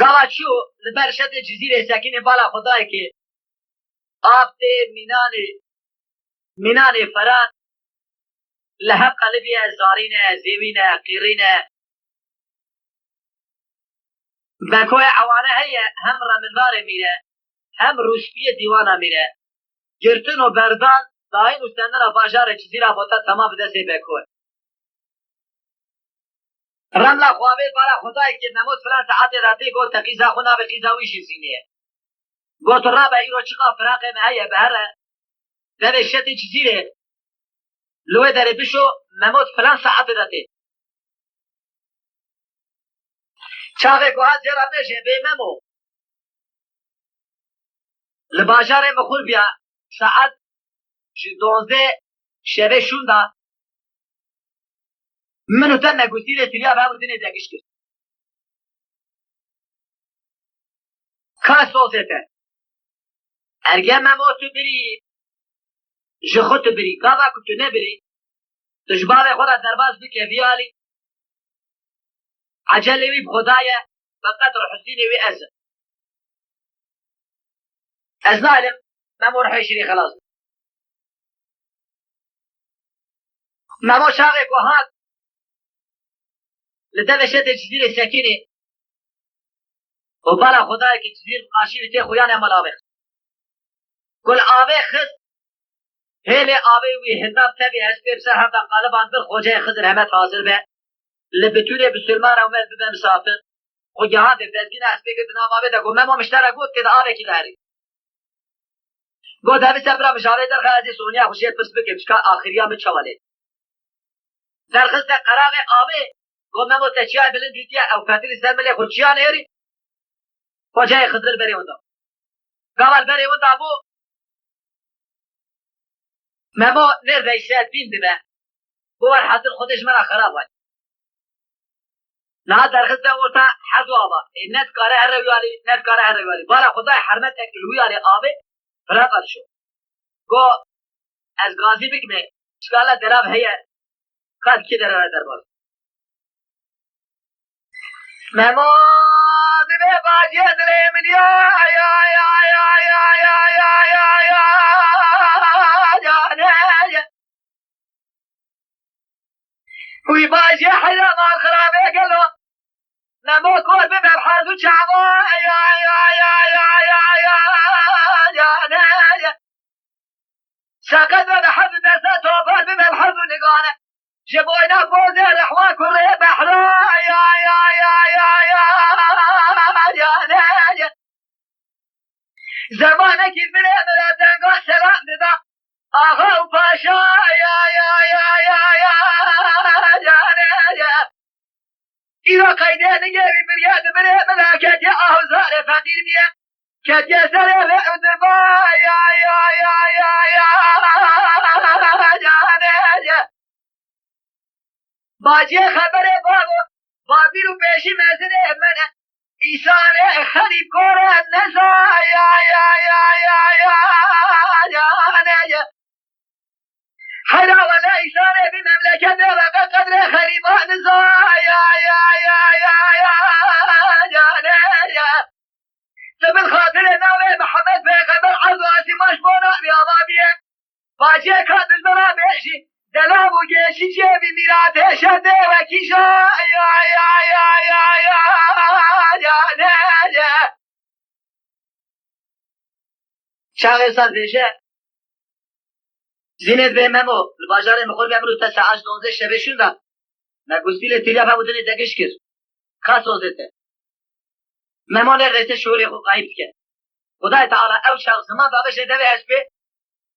گاوا چو لبرشت جزیره سکین بالا خدای که آب ده مینان فرات لحب قلبیه زارینه زیوینه قیرینه بکوی عوانه هیه هم رمضان میره هم روشپی دیوانه میره گرتن و بردان داین و سندن باجار چیزی را بوتا تمام دسته بکوی رملا خوابه بالا خدای که نموز فلان ساعت راتی گو تقیزا خونا بقیزا ویشی زینه گو تو را به ایرو چقا فراقه مهیه بهره ده شتی چیزی ره لوه داره بشو نموز فلان ساعت راتی چاقه گوهات جرا بشه بیممو لباجار مخول بیا ساعت 12 شبه شوندا منو تن نگوزیره تریا به همون دینه دگش کرد که سوزته ارگه ممو تو بری جخو تو بری گاوا که تو نبری تجبار خود درباز بکه بیالی عجله وی بخدایه بقدر حسینه وی از نعلم ممو رح يشري خلاص ممو شاغي كوهات لدبشت جزيرة ساكنة وبلا خداي كي جزيرة قاشي بتي خويانا ملابخ كل آبخ هيلي آبي وي هنداب تبي هسبير سر هم قالبان بر خوجه خضر همت حاضر به لبتونه بسلمان او مد به مسافر و جهاد بزگین هسبي قد نام آبي دا ممو مشترك بود كده آبي كي داري گو داوی سبرا مشاوره در خازی سونیا خوشیت پس بکم چکا آخریا می چواله در خست قراغ آبه گو ممو تچیای بلند دیتیا او فتیل سر ملی خودچیا نیری خوجه خضر بری وندا گوال بری وندا بو ممو نر ویسیت بین ببه بوار حاصل خودش مرا خراب وای نه در خست ورتا حزو آبا نت کاره هر رویالی بالا خدای حرمت اکلویالی آبه فراقت شو گو از غازی بکمه شکالا دراب هیه قد کی در باز مماد به باجی دلیم یا وی باجی حیران خرابه گلو نمو کور به برحضو چاوا ساقد بحب درسات وفاد بملحظ نقانه جبوينا فوز الحوا كل بحرا يا زمانك البلاد لا تنقى سلام بدا اخو باشا يا إذا قيدين جيبي برياد بريد ملاكت يا أهزار فقير بيه كت يسر الأدبا يا باجي خبر بابو بابي رو پیشی مزنه منه ایسان خریب کورن نزا یا حرا ولا ایسانه بی مملکت و قدر خریبان زایا یا یا یا یا یا سبل خاطر ناوی محمد پیغمبر عرض و عظیمش بونا بیابابیه باجه کادش بنا بیشی دلاب و گیشی جیبی میراته شده و کیشا یا یا یا یا یا یا شاقی سال بیشه زینت به ممو الباجار مخور بیامرو تا ساعت 12 شبه شده نگوزبیل تیلیا بودنی دگش کرد خاص وزده ممان رئیس شوری خود قایب کرد خدای تعالی او شخص زمان بابش دوی هشبه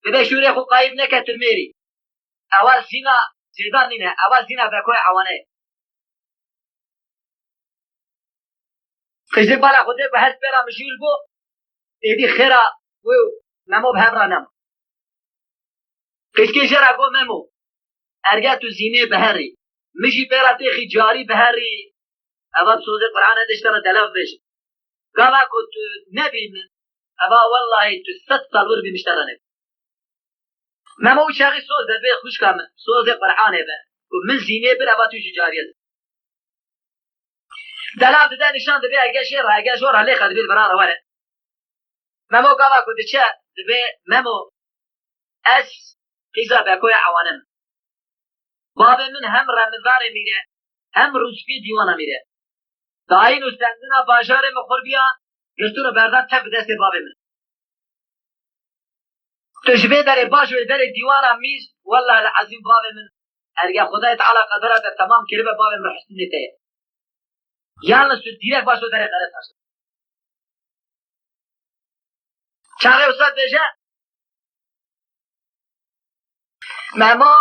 به شوری خود قایب نکتر میری اول زینا زیدان نینه اول زینا بکوی عوانه خیزی بالا خوده به هست برا مشیل بو ایدی خیره و ممو به همرا نمو کشکی جرا گو ممو ارگه تو زینه بهری مشی پیرا تیخی جاری بهری اول سوزه قرآن دشتر دلو بشه قالا کو تو نبین اما والله تو 100 سال ور بیمشتر نبین ممو شاقی سوزه به خوش کام سوزه قرآن به من زینه بر اول تو جاریه دلو ده نشان ده اگه شیر اگه جور علی خد بیل برا روانه ممو قالا کو دچه ده ممو اس قیزا بکوی عوانم باب من هم رمضان میره هم روزفی دیوانه میره داین استندنا باجار مخور بیا گرتون بردن تب دست باب من تجبه در باش و در دیوانه میز والله العظیم باب من ارگه خدای تعالی قدرت تمام کرده باب من حسن نیته یالنس تو دیرک باش و در قدرت هست چاقه استاد بشه مما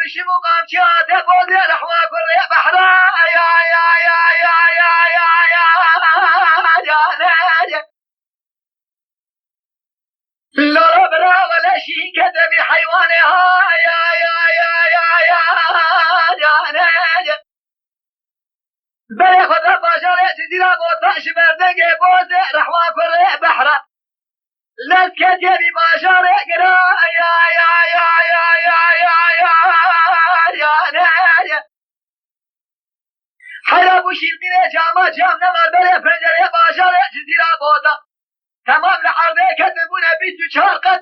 بشي مقام شاد بود الحوا كل بحرا يا يا يا يا يا يا يا يا لا برا ولا شيء كذب حيوانها يا يا يا يا يا يا بل خذ بشر جديد بوطاش بردق بوز رحوا كل بحرا لا تكذب بشر قرا يا يا يا يا يا حالا بوشیر میره جام نمار بره پنجره باشاره جزیره بودا تمام لعرضه کتبونه 24 قطعه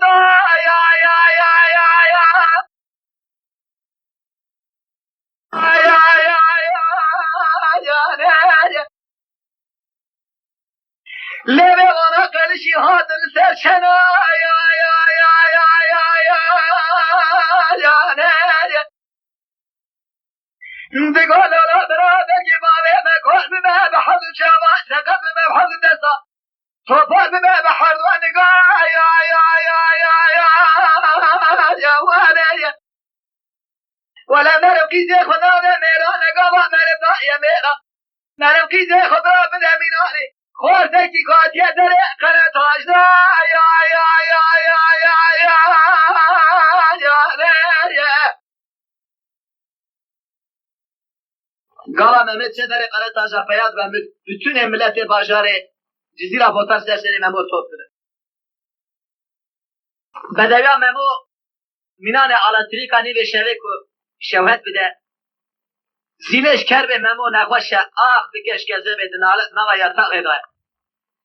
یا یا یا یا یا یا یا یا یا لبه وانا قلشی هاتن سرشنا یا یا یا یا یا یا یا بقول لا برادك بابي بقول بما بحظ شابا سقف بما بحظ دسا صوبا بما بحظ ونقا يا يا يا يا يا يا ولا ولا مرقي زي خدانا ميرا نقا مرقا يا ميرا مرقي زي خدا بدا ميناني خورتك قاد يدري قناة عجنا يا يا يا يا يا يا يا قال ممت چه در قرار تازه پیاد و bütün ملت باجار جزیره بوتر سرسری ممو توب بده بدویا ممو مینان آلاتریکانی به شوه که شوهد بده زینش کربه ممو نقوش آخ بکش گزه بده نالت نوا یا تاقه دای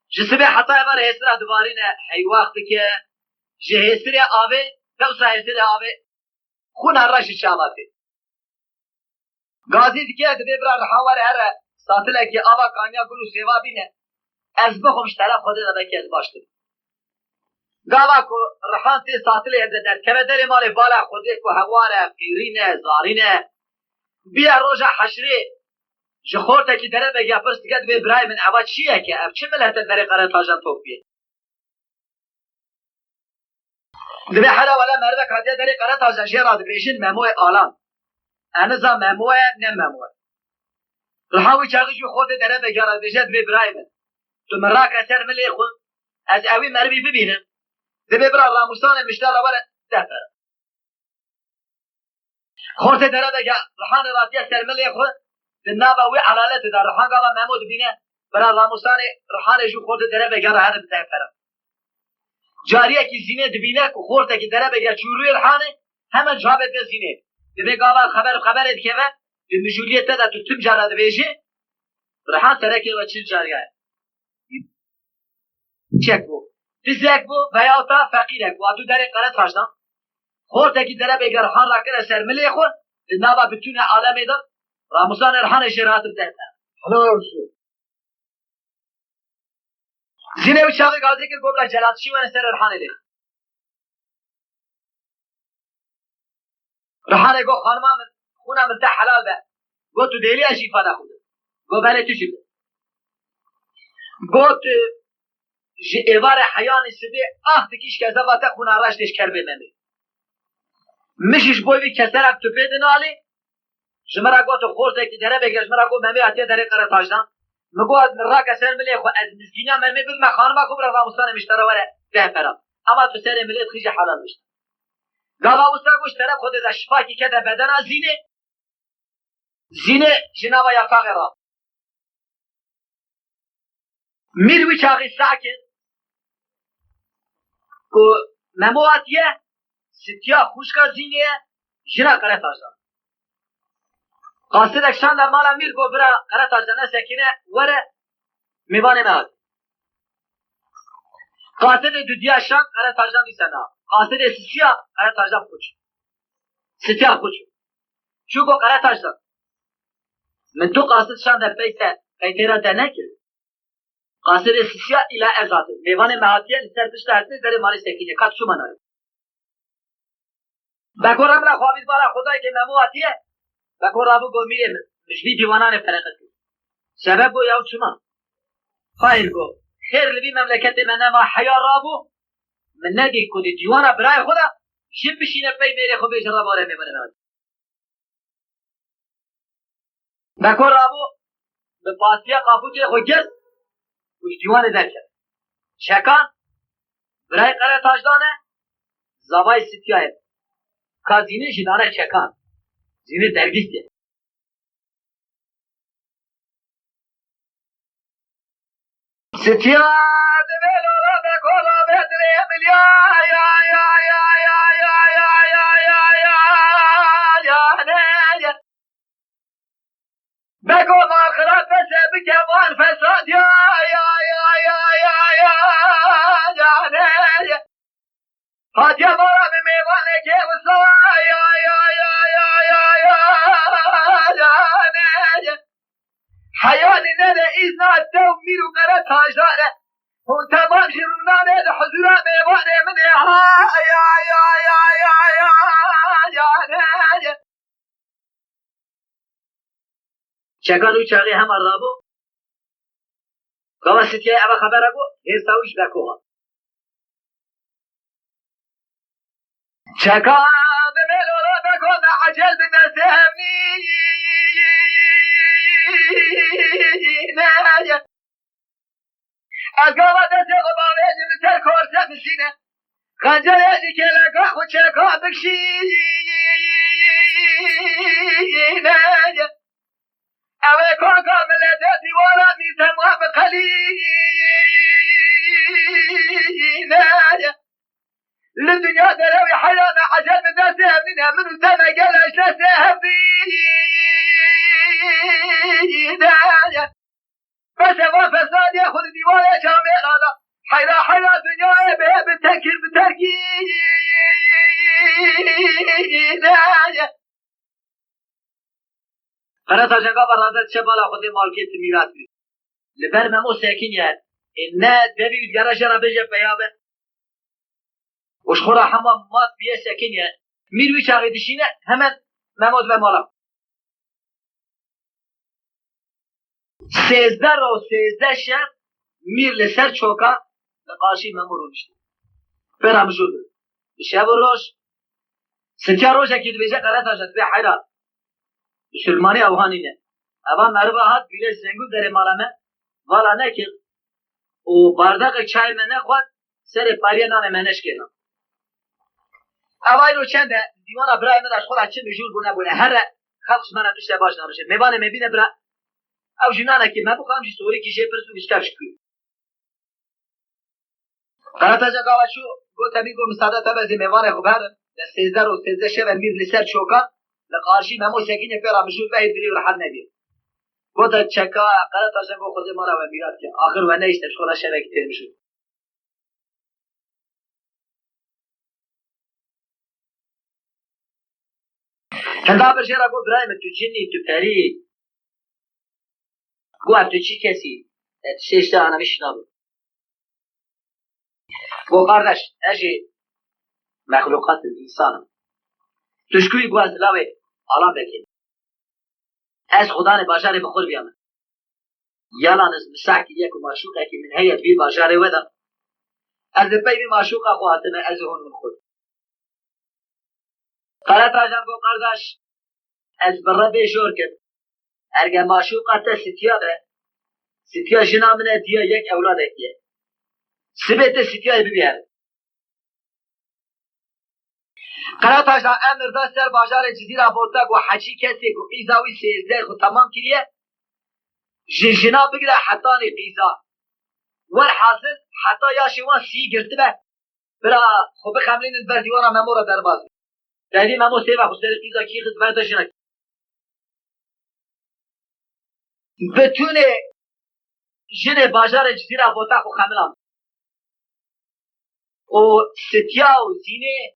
جسبه حتی بار حسره دوبارین ای وقت که جه حسره آوه دوسا حسره آوه خون هر رش شاماتی گازی دیگه دبی برا رحوار هر ساتله که آوا کانیا گلو سیوا بینه از بخمش طرف خود داده که از باشتر گاوا که رحان تی ساتله هده در کمه دل مال بالا خوده که هواره قیرینه زارینه بیا روژا حشری جخورتا که دره بگه پرست که دبی برای من عواد چیه که اب چه ملحت دره قرار تاجن توفیه دبی حالا ولا مرده که دره قرار تاجن شیرا دبیشن مموع آلام انزا مموه نه مموه رحاوی چاقی جو خود دره بگرد بجد بی برای من تو مراک اثر ملی خود از اوی مربی ببینم ده بی برای راموستان مشتر آوره ده برای خود دره بگرد رحان راتی اثر ملی خود ده ناب اوی علالت ده رحان قابا ممود بینه برای راموستان رحان جو خود دره بگرد هنه بده برای جاریه کی زینه دبینه که خورده که دره بگرد چوروی رحانه همه جواب ده زینه دبی گاوا خبر که و به مجولیت ده تو تم جرا دبیجی رحان ترکی و چیل جاریه چک بو دزک بو و یا تا فقیرک بو تو در قرات فاشدان خورده کی در بگر رحان راکر سر ملی خو نابا بتونه عالم ده راموسان رحان شرات ده حالا رسول زینه و چاقی گازی که گفت جلاتشی و سر رحان ده رحان گو خانم خونم ده حلال به گفت تو دیلی اشی فدا خود گفت بله تو چی گفت ایوار حیان سبی تکیش که زباته خونه رشتش کر بمنده مشش بوی کسر تو پیدن آلی جمرا گفت خورده که دره بگیر جمرا گفت ممی آتیه دره قرار تاجدان مگو از من را کسر ملی خو از مزگینه ممی بید مخانمه خوب را مستانه مشتره وره ده پرا اما تو سر ملیت خیش حلال مشتر گاوا مستر گوش طرف خود از شفاکی که ده بدن زینه جنابا یا فقرا میروی چاقی ساکن که ممواتیه ستیا خوشکا زینه جنا قره تاجدان قاصد اکشان در مالا میر گو برا قره تاجدانه سکینه وره میوانه مهد قاصد دودیا شان قره تاجدان دیسنا قاصد سسیا قره تاجدان خوش ستیا خوش چو گو قره تاجدان من تو قاصد شان در بیت قیتیرا در نکر قاصد سسیا الى ازاده میوانه مهدیه لسر پشت هسته در مالی سکینه کات شو مناره بکر امرا خوابید بالا خدای که ممواتیه بکر رابو گو میره مجبی دیوانان فرقت سبب گو یاو چما خیر گو خیر لبی مملکت من ما حیا رابو من نگی کدی دیوانا برای خدا جب بشینه پی میره خو بیش راباره میبنه ناد بکر رابو به پاسیا قابوتی خو گرد کش دیوان در کرد شکان برای قره تاجدانه زبای ستیایه که زینه جدانه چکان زینه درگیسته ستیا دبیلولا بکولا بدلی املیا یا یا یا یا یا یا یا یا یا یا بکو ماخرات بسه بکوان فساد یا یا یا یا یا یا یا هاتیا بارا به میوانه که وصلا یا یا یا یا یا یا یا حیانی نده ایزنا دو میرو قره تاجداره اون تمام شرونانه ده حضورا میوانه منه ها یا یا یا یا یا یا یا چکانو چاقی همه رابو گاوا ستیه اما خبره گو هستاوش بکوها چکان دمیلولا بکن عجل بنسهمی از گاوا دسته غباوه جمتر کورسه بسینه خنجر یدی که لگا خود چکان بکشینه اوه کن کاملته دیوارا نیتمام قلینه للدنيا دلوي حيانا عجل من ناسها منها منو تما قلش ناسها فينا بس ما فساد ياخذ ديوانه شامل هذا حيرا دنيا بها بالتنكير بالتركينا قرأت جنگا برادت شبالا خود مالکیت میراث بید لبر ممو ساکن یاد نه دبی گراش را بجه پیابه وش خورا همه مات بیه ساکن یاد میروی چاقی دشینه همان ممود و مالا 13 رو 13 شب میر لسر چوکا لقاشی ممو رو نشته برام جود شب روش ستیا روش اکید بیجه قرأت آجد به حیرا سلمانی اوهانی نه اما مربع هات بیله زنگو در مالامه والا نکل و بارداق چای منه خواد سر پاریه نانه منش کنم اوای رو چنده دیوانا برای من از خود چه مجور بونه هر خلقش من اتش باش نباشه میبانه میبینه برا او جنانه که من بخواهم جی سوری کشه پرسو بشکفش کوی قرات جا گاوا شو گو تبی گو مساعدت بزی میبانه خوب هر سیزده روز سیزده شب میر لسر چوکان لقارشی ممو سکین پیرا مشود به دری و رحم ندید گوتا چکا قرار تاشن گو خود ما را و میراد که آخر و نیشتش خدا شبه تیر مشود هنگاه بشه را گو برایم تو جنی تو پری گو اب تو چی کسی ششتا آنه میشنابه گو قردش اجی مخلوقات انسانم تشکوی گو از لاوه آلام بکن از خدا نه باشاره بخور بیامه یالان از مساک یک و معشوقه که من هیت بی باشاره ودا از بین معشوقه خواهتنه از هون من خود قرات آجان گو قردش از بره بیشور کن ارگه معشوقه تا ستیا به ستیا جنا منه دیا یک اولاد اکیه سبت ستیا ببیار قرات آجان امر دستر باشاره جزیره بورتا گو حچی کسی گو قیزاوی سیزده خود تمام کریه جنا بگیره حتی نی قیزا والحاصل حتی یاشی وان سی گرته به برا خوب خملین بر دیوانا ممورا در باز دهدی ممو سیوه خود سر قیزا کی خود برده شنک بتونه جن باجار جزیره بوتا خو خملان و ستیا و زینه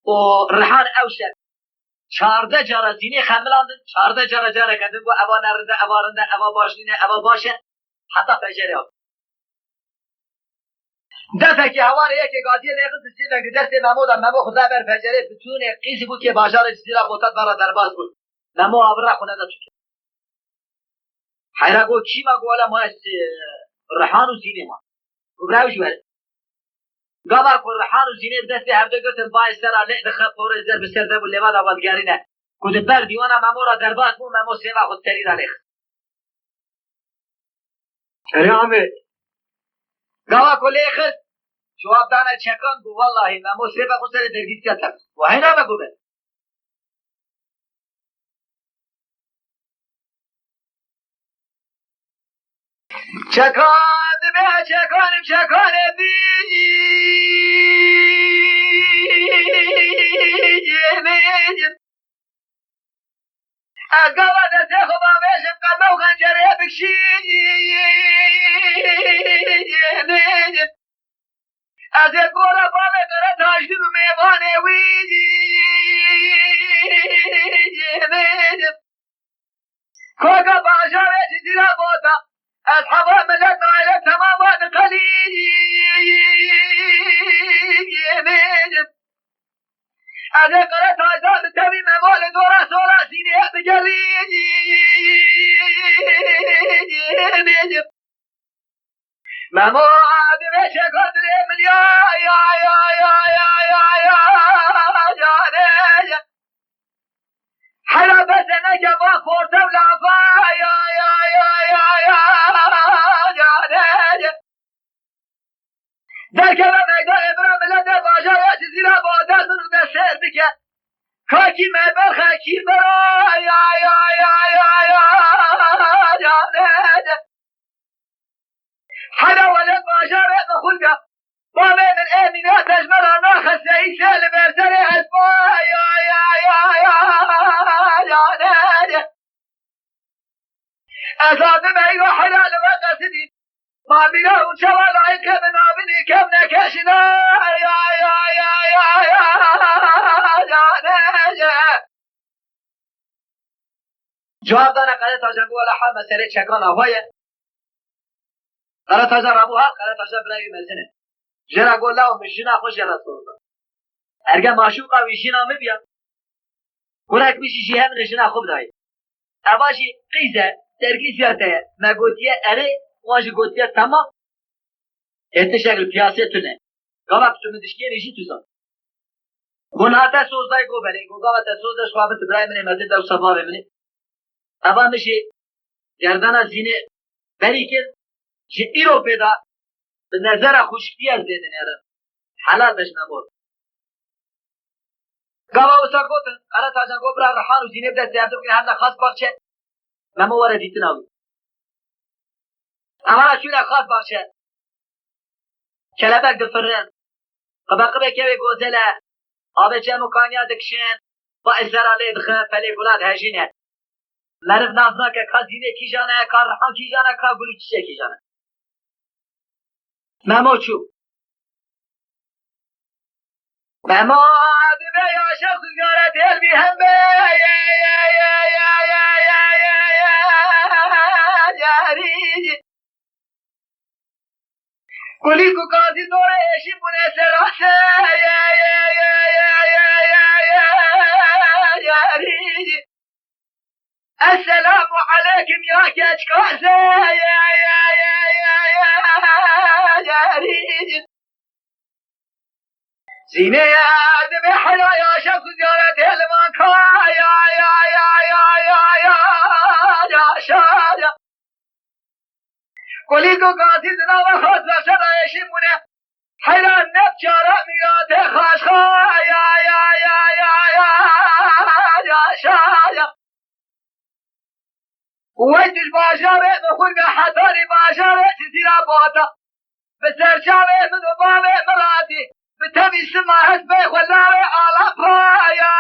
و رحان اوشد 14 جارا زینه خملاندن 14 جارا کردن گو اوا نرده اوا رنده اوا باشنینه اوا باشه حتی فجره ها دفعه که هواره یکی گادیه نیقل سیدن که دست ممو خدا بر فجره بتونه قیزی بود که باجار جزیره بوتاد برا درباز بود ممو آبره خونه دا چکه حیره گو چی ما گوالا ما از رحان و زینه ما گو براوش بره گاوا کو رحان و زینه دست هر دو گتن بای سر علی دخل پور زر بسر دبو لباد آوادگاری نه کو بر دیوانا ممو را درباز بود ممو سیوا خود تری را لیخ ارے عامر گاوا کو لیخ جواب دانا چکان گو والله ممو سیوا خود تری درگیت کتر و هینا بگو بر چکان به چکان بی از گاوا دسته خوبا بشم قدمه و خنجره بکشید از گورا بابه داره تاشدیم میوانه کوکا باشاره جزیره بودا از هوا ملت نایله تمامات قلیل از قره تاشدام تبی ممال دورا سورا سینه بگرید ممو آدمه چکندره من یا حالا بس نجبا فورتم لافا در کنار میدان ابرام ملت باجار جزیره بادر منو در شهر بکن خاکی مبر خاکی برا حالا ولد باجار بخول بیا با من الامینات اجمرا ناخذ سیسل برسل حسبا از آدم ایو حلال و قصدی ما میرا و شوالای که بنابینی کم نکشینا جواب دانا قده تاجن گولا حال مسئله چکان آوائه قده تاجن رابو حال قده تاجن برای مزنه جرا گولا و مجینا خوش رسول الله ارگه معشوقا ویشینا مبیان گولک میشی شی هم نشینا خوب دایی اواشی قیزه درگی زیاده مگوتیه اره واجی گوتیه تمام ایت شکل پیاسه تونه گاوا کتونه دشکیه نیشی توزان گناهتا سوزدای گو بله گو گاوا تا سوزداش خوابت برای منه مزید دو صفا بمنه اوا میشی گردانا زینه بری کن که ایرو پیدا به نظر خوشکی از دیدن یارم حلال بش نمور گاوا اوسا گوتن قرار تاجن گو برا رحان و زینه بده زیادر که هم نخواست باقچه ممو واره دیتن آوی اما شوی خاص باشه کلبک دفرن قبقبه که گوزله آبه چه مکانیا دکشن با ازرا لید خه پلیگولاد هجینه مرف نازنا که کا زینه کی جانه کا رحان کی جانه کا گلو چیشه کی جانه مموچو مماد به عاشق زیاره دل بی هم به یاری گلی کو کازی دوره اشی بونه سراسه یاری السلام علیکم یا کچکازه یاری زینه یاد به حنایا شب زیارت علمان کا یا شایا گلی کو گازی زنا و خود و شدایشی مونه حیران نب چارا میرات خاش خوا یا شایا ویدش باشاره بخور به حتاری باشاره چیزی را باتا به سرچاوه من و بابه مراتی به تبی سماحت به خلاوه آلاپا یا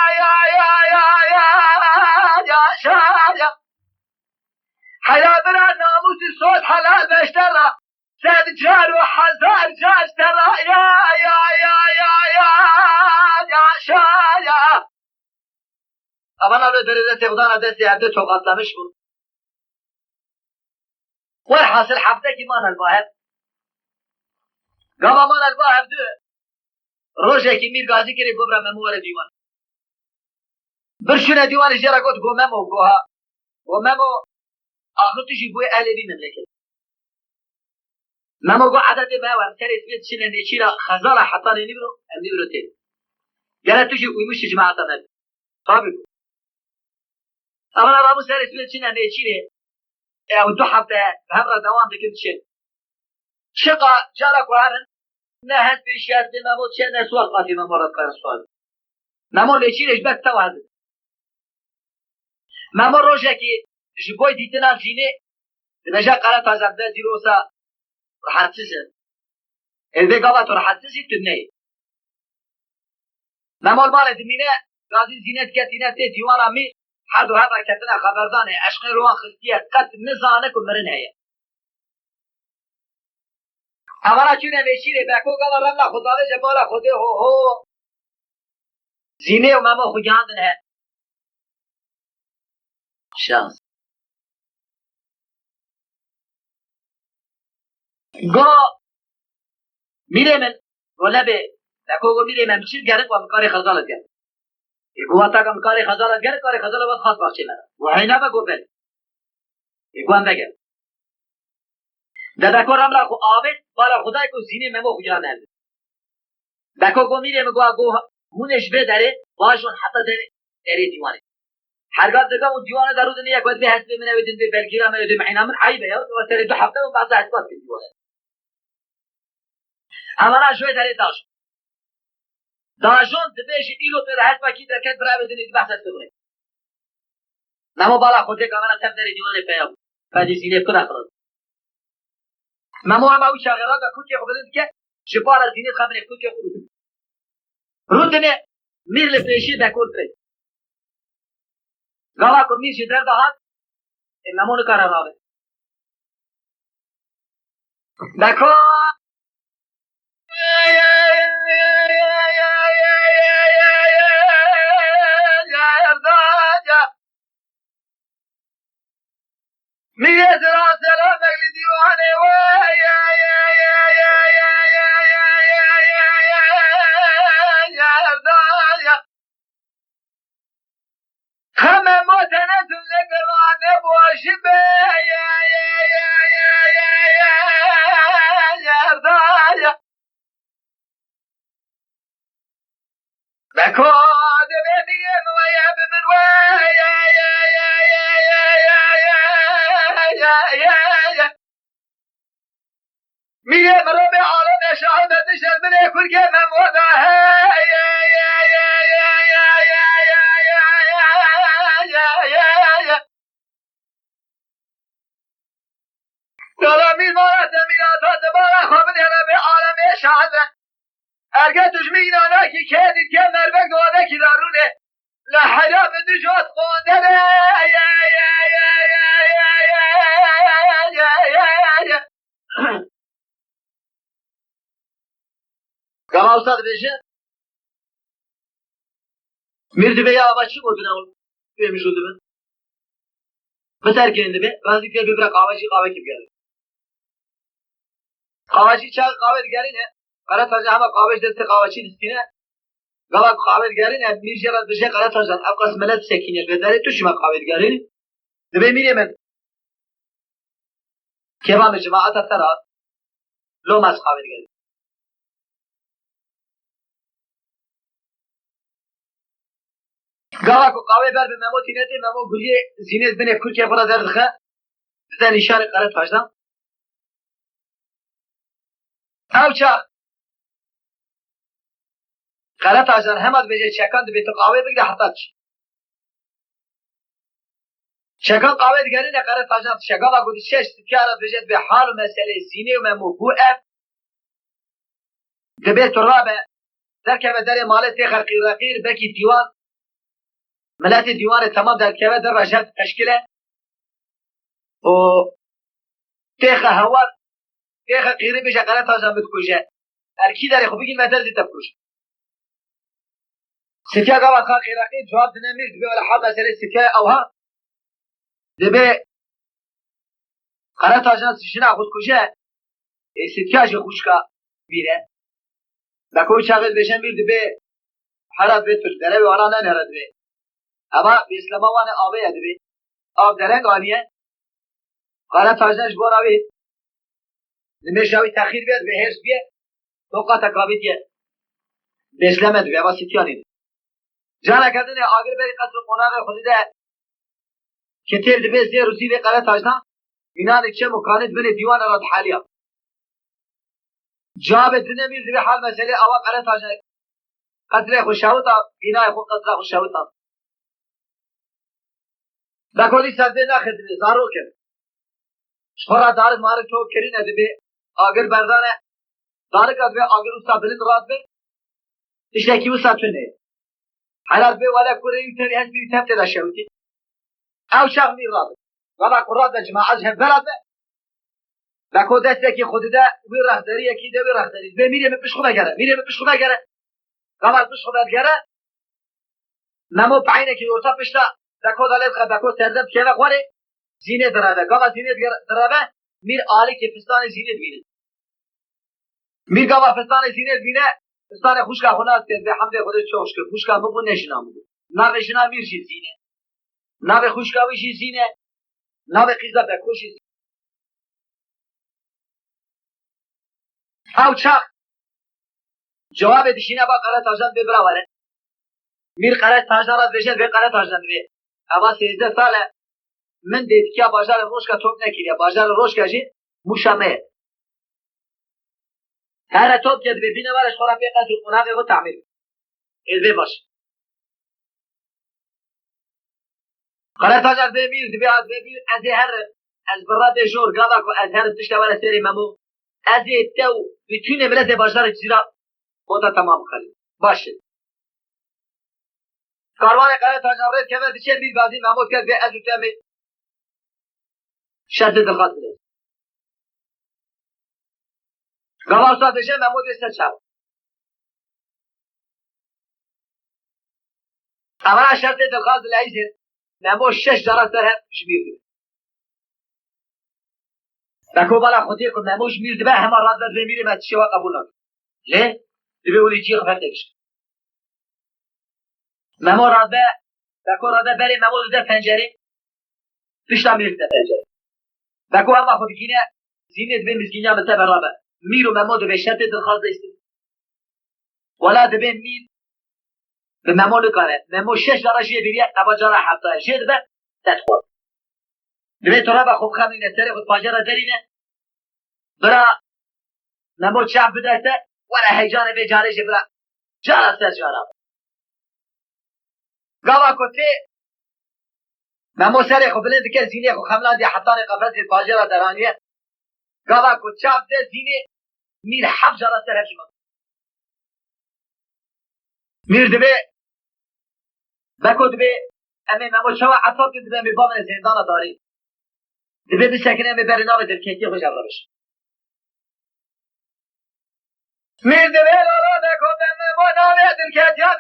شایا حیا برا ناموس صوت حلال بشتر را سد جار و حزار جاج ترا یا شایا اما نالو درده تبدان دستی عبده توقاتلمش بود والحاصل حفظه كمان الواحد قام مان الواحد روجه كي مير غازي كري قبرا ممو ديوان برشنا ديوان جرا قد قو ممو قوها وممو آخر تجي بوي أهل بي مملكة ممو قو عدد ما وامتري سبيت شنا نيشيرا خزالة حتى نبرو تين قالت تجي ويمش جماعة نبي طابقو أولا رامو ساري سبيت شنا نيشيرا او دو حبه همرا دوام دکن چه شقا جارك وهرن نهت بيشيات بمامو چه نسوال قاتي ممورد قرار سوال مامو ليشيرش بك توهد مامو روشا كي جبوي ديتنا الجيني نجا قرات هزبده زيروسا رحاتسيزن البي قاباتو رحاتسيزي تبني مامو المال دمينه غازي زينت كتينة ديوانا مي حد هذا كتنا خبردانه عشق روان خستيه قد نزانه كمرن هي اولا چونه نشیره بکو قال رملا خداوه جبالا خوده هو زینه و ماما خو جاندن ہے شانس گو میره من ولا به بکو گو میره من بشیر گرد و مکاری خزالت گرد گواتا کا مکاری خزالت گرد کاری خزالت وقت خاص باشه لرا و حینا بگو بل گوان بگرد دکو رملا خو آبد بالا خدای کو زینه ممو خو جاندن بکو گو میره مگو هونش بدره باشون حتی دره دیوانه هرگاه دگم و دیوانه درود نیه کود به حسب منه ودین به بلگیرا منه ودین معینا من عیبه یا و سر دو هفته و بعض حسبات که دیوانه اولا شوی دره داشون دبیش ایلو پر حسبا کی درکت برای ودین دی بحث بکنه نمو بالا خوده که اولا سب دره دیوانه پیام بعدی زینه کنه خلاص ممو هم اوی شاگران دا کوچه خوبه که جبال زینه خبره کوچه خوبه رودنه میر لپیشی بکول پرید گاوا کو میر شدر دهات نمونه کار راوه بکو میره سلام سلام بگلی دیوانه همه متنتون نگرانه باشی به بکاد ببیم و یب من میگه برو به عالم شهادت شرمنه کن که من هرگاه تجمینانه که کهدید که مربک دواده که دارونه لحرام دجوت قاندره Gama ustad beşe mirdi be ya başçı koduna ol vermiş oldu ben. Mesela kendi be gazeteye bir bırak kahve gibi geldi. Kahveci çay kahve gelene kara taca ama kahveci deste kahveci listine gama kahve gelene bir jera beşe kara tacan abkas melet sekine bedere tuşma kahve gelene de be mire men kevam cemaat tara lomas kahve gelene Gava ko kahve ber be memo tinete memo gulye zinez bene kurke para derdhe bize nişan kara taşdan avça kara taşdan hemen bece çekan de bete kahve be hatta çekan kahve de ne kara taşdan çekava gudi şeş tikara bece be hal mesele zine memo bu ev de be turabe derke ve dere malete khirqir beki divan ملات دیوان تمام در کبه در رجب تشکیله و تیخ هوا تیخ قیری بشه قرار تازم بتکشه الکی داره خب بگین مدر دیتا بکشه سکه قوان خواه قیرقی جواب دنمیر دبه ولی حال مسئله سکه اوها دبه قرار تازم سشنه خود کشه سکه اشه خوشکا بیره بکوی چاقید بشن بیر دبه حرات بتوش داره و آنها ننهرد بی اما به اسلام وانه آبه یاد بی آب درنگ آنیه قرار تاجنش بور آبی نمیشه آبی تخیر بیاد به هرس بیه توقع تکابید یه به اسلام دو اما سیتیانی جانا کردن آگر بری قصر قناق خودی ده که تیر دبی زیر روزی به قرار تاجنا اینان اکچه مکانت بین دیوان راد حالیا جواب دنه میر دبی حال مسئله آوا قرار تاجنا قتل خوشاوتا بینای خود قتل خوشاوتا بکولی سرده نخدمه زارو کرد شورا دارک مارک چوب کری ندبه آگر بردانه دارک ادبه آگر استا بلند راد به تشکی استا تونه حالات به ولا کوری تری هست بی تفت داشوتی او شغ می راد ولا قراد جماعت هم بلد بکو دسته کی خود ده وی رهدری کی ده وی رهدری به میره پیش خدا گره قمر پیش خدا گره نمو پایینه کی ورتا پیشتا دکو دالت خد دکو سردب که وقوره زینه دراده گاوا زینه دراده میر آلی که فستان زینه بینه میر گاوا فستان زینه بینه فستان خوشکا خونات کرد به حمد خودش چوش کرد خوشکا مبون نشنا مبون ناوه شنا میر شید زینه ناوه خوشکاوی شید زینه ناوه قیزا بکوشی زینه او چاق جواب دشینه با قرار تاجان ببراوره میر قرار تاجان را بشد به قرار تاجان بی اما 13 ساله من دید که بازار روشکا توپ نکیده بازار روشکا جی موشامه هر توپ که ببینه ورش خورا پیقه تو قناقه رو تعمیر ادبه باش قرار تاجان بمیر دبی از بمیر از هر از براد جور گاوا کو از هر دشته ولا سری ممو از تو بتونه ملت بازار جزیره بودا تمام خرید باشه کاروان قرار تاجاوز که به چه بی بازی مامور کرد به از تمی شرط دخالت بده گواهی بشه مامور است چاو اما شرط دخالت لایزه مامور 6 درصد هم میشه بکو بالا خودی کو مامور میرد به همه رد به میره مت شو قبول نکرد له دیولی چی خفتش مامور رد بکو رد بری مامور ده پنجره پیشتا میرد پنجره بکو اما خودگینه زینت به مسکینیا مت برابر میرو مامور به شرط دخالت است ولا دبه میر به مامور کاره مامور 6 درجه بیری اباجار حتی جد به تدخل دبه تو را با خوب خمینه سر خود پاجره درینه برا مامور چاپ بدهته ولا هیجان به جارش برا جارا سر جارا گاوا کوته مامور سر خود بلند که زینه خود خملان دی حتی قبرت پاجره درانیه گاوا کو چاپ ده زینه میر حب جارا سر هجما میر دبه بکو دبه امی ممو شوا عطاب که دبه میبامن زندان داری دبه بسکنه امی بری نام دلکتی خوش افرابش میر دبه لالا دکو دمه با نام دلکتی ها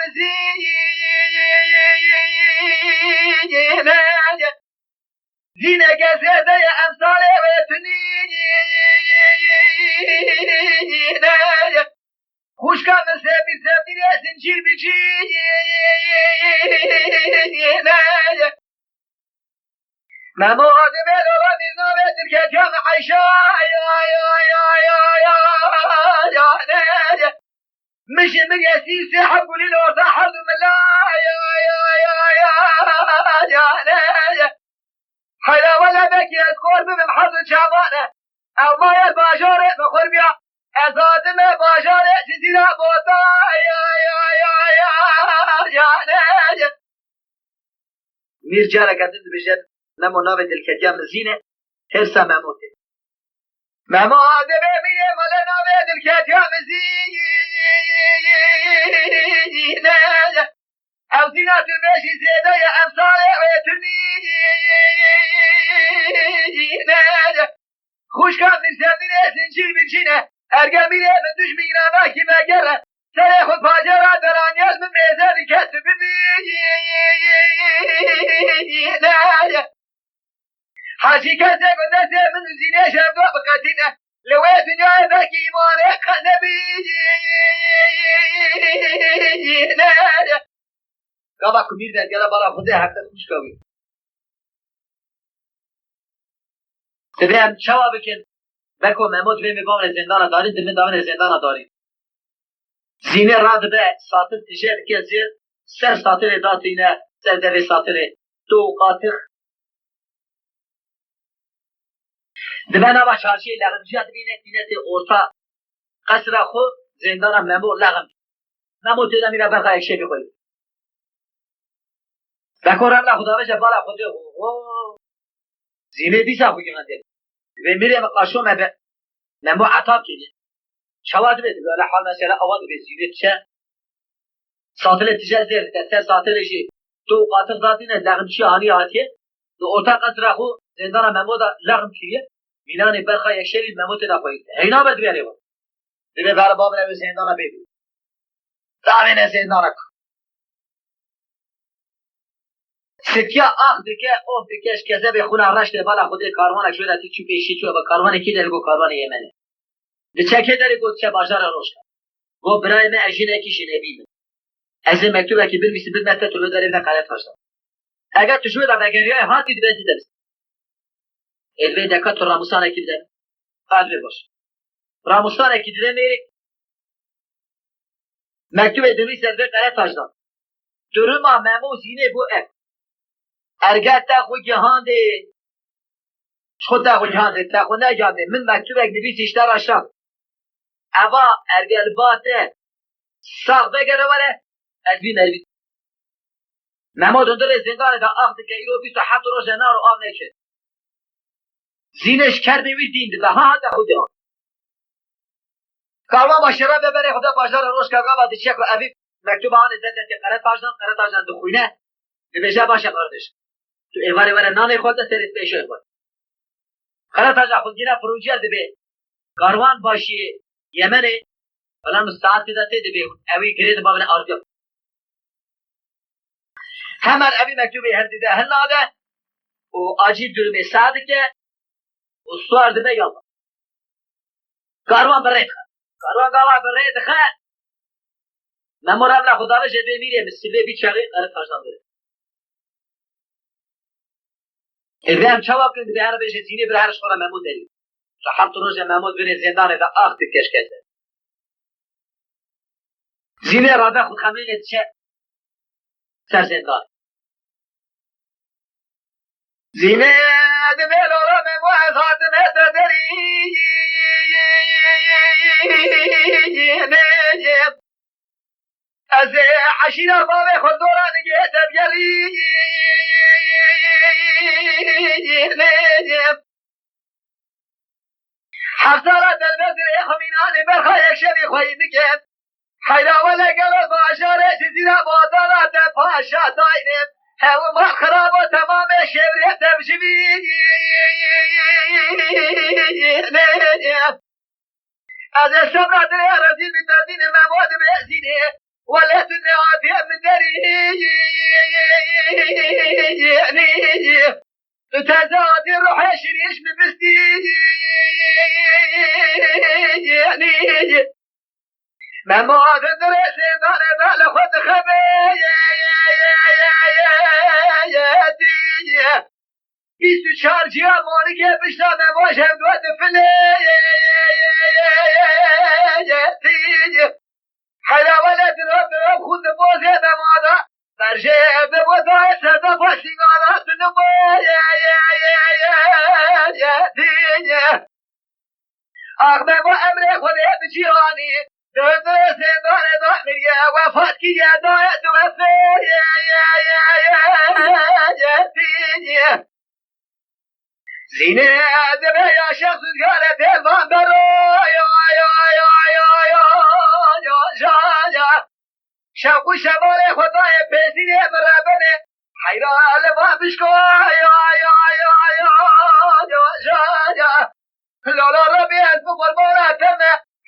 زینه گزیده امثال ویتنی خوشکان سبی زنجیر بچی ممو آدم دولا نام دلکتیان عیشا مشي من يسيس حبوا لي الورطة حرد من لا حيلا ولا بك يذكر بمن حظ شعبانة أو ما يباشر بخور بيا أزاد ما باشر جزيلا بوطا مير جارة قدد بجد نمو نابد الكتيام الزينة هرسا مموتي ممو آدم بيه ولا نابد الكتيام الزينة أو زينات الماشي زيادة يا أمثال ويتني خوش كان من سامينة زنجير من جنة أرقامينة من دشمينة ماكي ما جرى سيخد باجرة درانيال من ميزان كسب حاشي كسب ونسي من زينة شابدو بقاتنا لوي دنيا باكي مانك نبي قبا كبير ده قال برا خذها حتى خوش قوي تبعم شوا بكن بكو محمود في مقام زندان داري دم دامن زندان داري زينه راد به ساتر تجار كزير سر ساتر داتينه سر دبي ساتر تو قاتخ دبنا با چارشی لغم جات بینه دینه اورتا قصر خو زندان محمود لغم محمود دیدم میره بخا یک شی بخوری بکورم لا خدا بشه بالا خود زینه دیسا خوگی من دیم و میریم قاشو مبه نمو عطاب کنید شواد بید ولی حال مثلا آواد بید زینه چه ساتل تجار زیر دستر ساتلشی تو قاطق ذاتینه لغم چی آنی آتیه دو اتاق قصر خو زندان محمود لغم کریه مینان برخا یک شی محمود نخوید هینا بد بیاری بود دیگه بر باب نو زندان بید دامن زندان کو سکیا آخ دکه اوه دکش کذب خونه رشت بالا خود کاروان شده تی چی پیشی چو با کاروان کی داره گو کاروان یمنه دچکه داره گو چه بازار روش گو برای من اجینه کی شنه بیم از مکتوبه کی بر میسی بدمت تو داره نه قالت فاشا اگر تو شو دا بگریه هاتی دیدی درس ادوی دکات تو راموسان کی دیدن قادر باش راموسان کی دیدن میری مکتوبه دمی سر به قالت فاشا درم مامو زینه بو ارگت تا خو جهانده خود تا خو جهانده تا خو نجانده من مکتوب اگ نبیس اشتر اشتر اوا ارگل باته ساق بگره وره از بین البید مما دندر زندان دا آخد که ایرو 27 روز نار و آب نشه زینش کرده وی دینده به ها تا خو جهان کارما با شراب ببره خدا باشدار روش که با دیچه که ابی مکتوب آن زده که قرد پاشدن دو خوینه نبیشه باشه قردش تو ایواره وره نانه خود سریت بیشه خود خلاص آجا خود گیره فروجی از به کاروان باشی یمنه ولی مستعد دیده به اوی گرید بابن آرگم همار اوی مکتوبه هر دیده هل ناده و آجیب جرمه ساده که و سوار دیده یالله کاروان برید خواهد کاروان گاوه برید خواهد نمورم لخدا بشه میره مسیبه بی چاقی قرد خواهد داره هم جواب کنید به هر بشه زینه بر هرش خورا محمود داریم صحبت روز محمود بره زندان دا آخ بکش کرده زینه رابع خود خمینه چه سر زندان زینه دبیل آرام موعظات مددری از عشیر باب خود دوران گیتر گلی حفظارت البدر خمینان برخای شبی خواهی بکن حيلا ولا قلب باشارة جزيرة بوطنات باشا داينم هو ما خرابة تمام شبرية تمشبين هذا السمرة ديارتي بالتردين مواد بأسيني ولا تنعاتي من داري تتزادي روح يشريش من بستي ما مواد الدرسي داري بالي خد خبيتي بیست و چهار جیامانی که بشتانه باشم دوات فلیتی حالا ولد رو برم خود بازه بمادا برجه ببودای سرده پاسینگانات نمایتی آخمه با امر خودی بچیانی دردر زندان دائمیه وفات کی دایت و فلیتی زینه دبه یا شخص دیاره پیغام برو شوق و شمال خدای پیزینه برابنه حیران لبابش کو لالا را بیاد بقرباناتم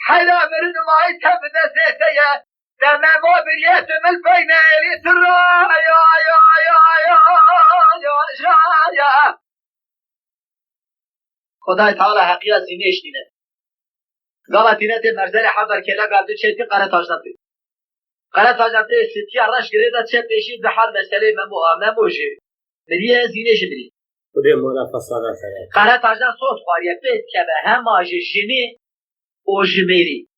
حیران برن مای تب دسته دم ما بریت من بین ایلیت را خدای تعالی حقیقت زینش دینه گاوتینت مرزل حضر کلا گابده چیتی قره تاجناتی قره تاجناتی سیتی عرش گریده چه پیشید به حال مسئله مموجه بریه زینش بری خودی مولا فساده سره قره تاجنات صوت خواریه بید که به هم آجه جنی او جمیری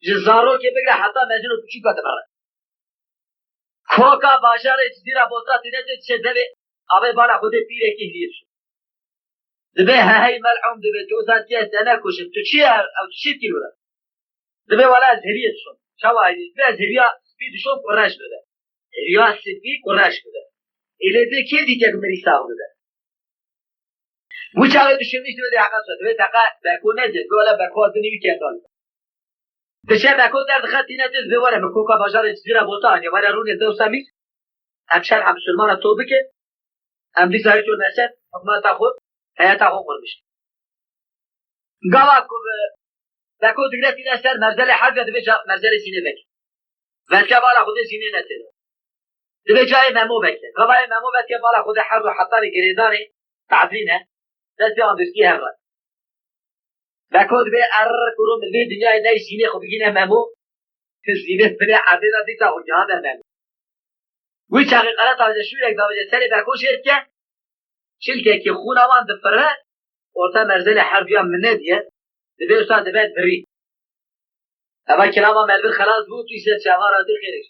جزارو که بگره حتی مجنو پچی کده بره کوکا باشار اجزیره بوتا تینت چه دوی آبه بالا خود پیره که هلیت شد دبي هاي ملعوم دبي توزات جهة أنا كوشم تشيها أو تشيل كيلولا دبي ولا زهرية شون شواهد دبي زهرية سبيد شون قراش بده زهرية سبيد قراش بده إلى ده كي دي جاك مريساو بده وش على دشمنيش دبي حقا صوت دبي تقع بكون نزل ولا بكون دنيا كيندال دشة بكون درد خطي نزل دبي ولا بكوكا بجار جزيرة بوتاني ولا روني دو سامي هم شرح مسلمان توبك هم دي سايشون نشد ما تاخد حياته عمر مش قواكو بكو دقنا في ناس مرزل حاجة دبي جا مرزل سينه بك وانت بالا خود سينه نتلا دبي جاي ممو بك قواي ممو بك بالا خود حرب حطاري جريداني تعذينه دستي عم بسكي هرا بكو دبي كرو من دي دنيا ناي سينه خو بيجينا ممو في سينه بلا عدنا دي تاخو جهاد ممو وش حقيقة قرات على شو لك دابا سري بكو شركه شلكه که خون آوان دفره orta merzel harbiyan minne diye debe ustad debe dri ama kelama melbir khalas bu tu ise çavara de khere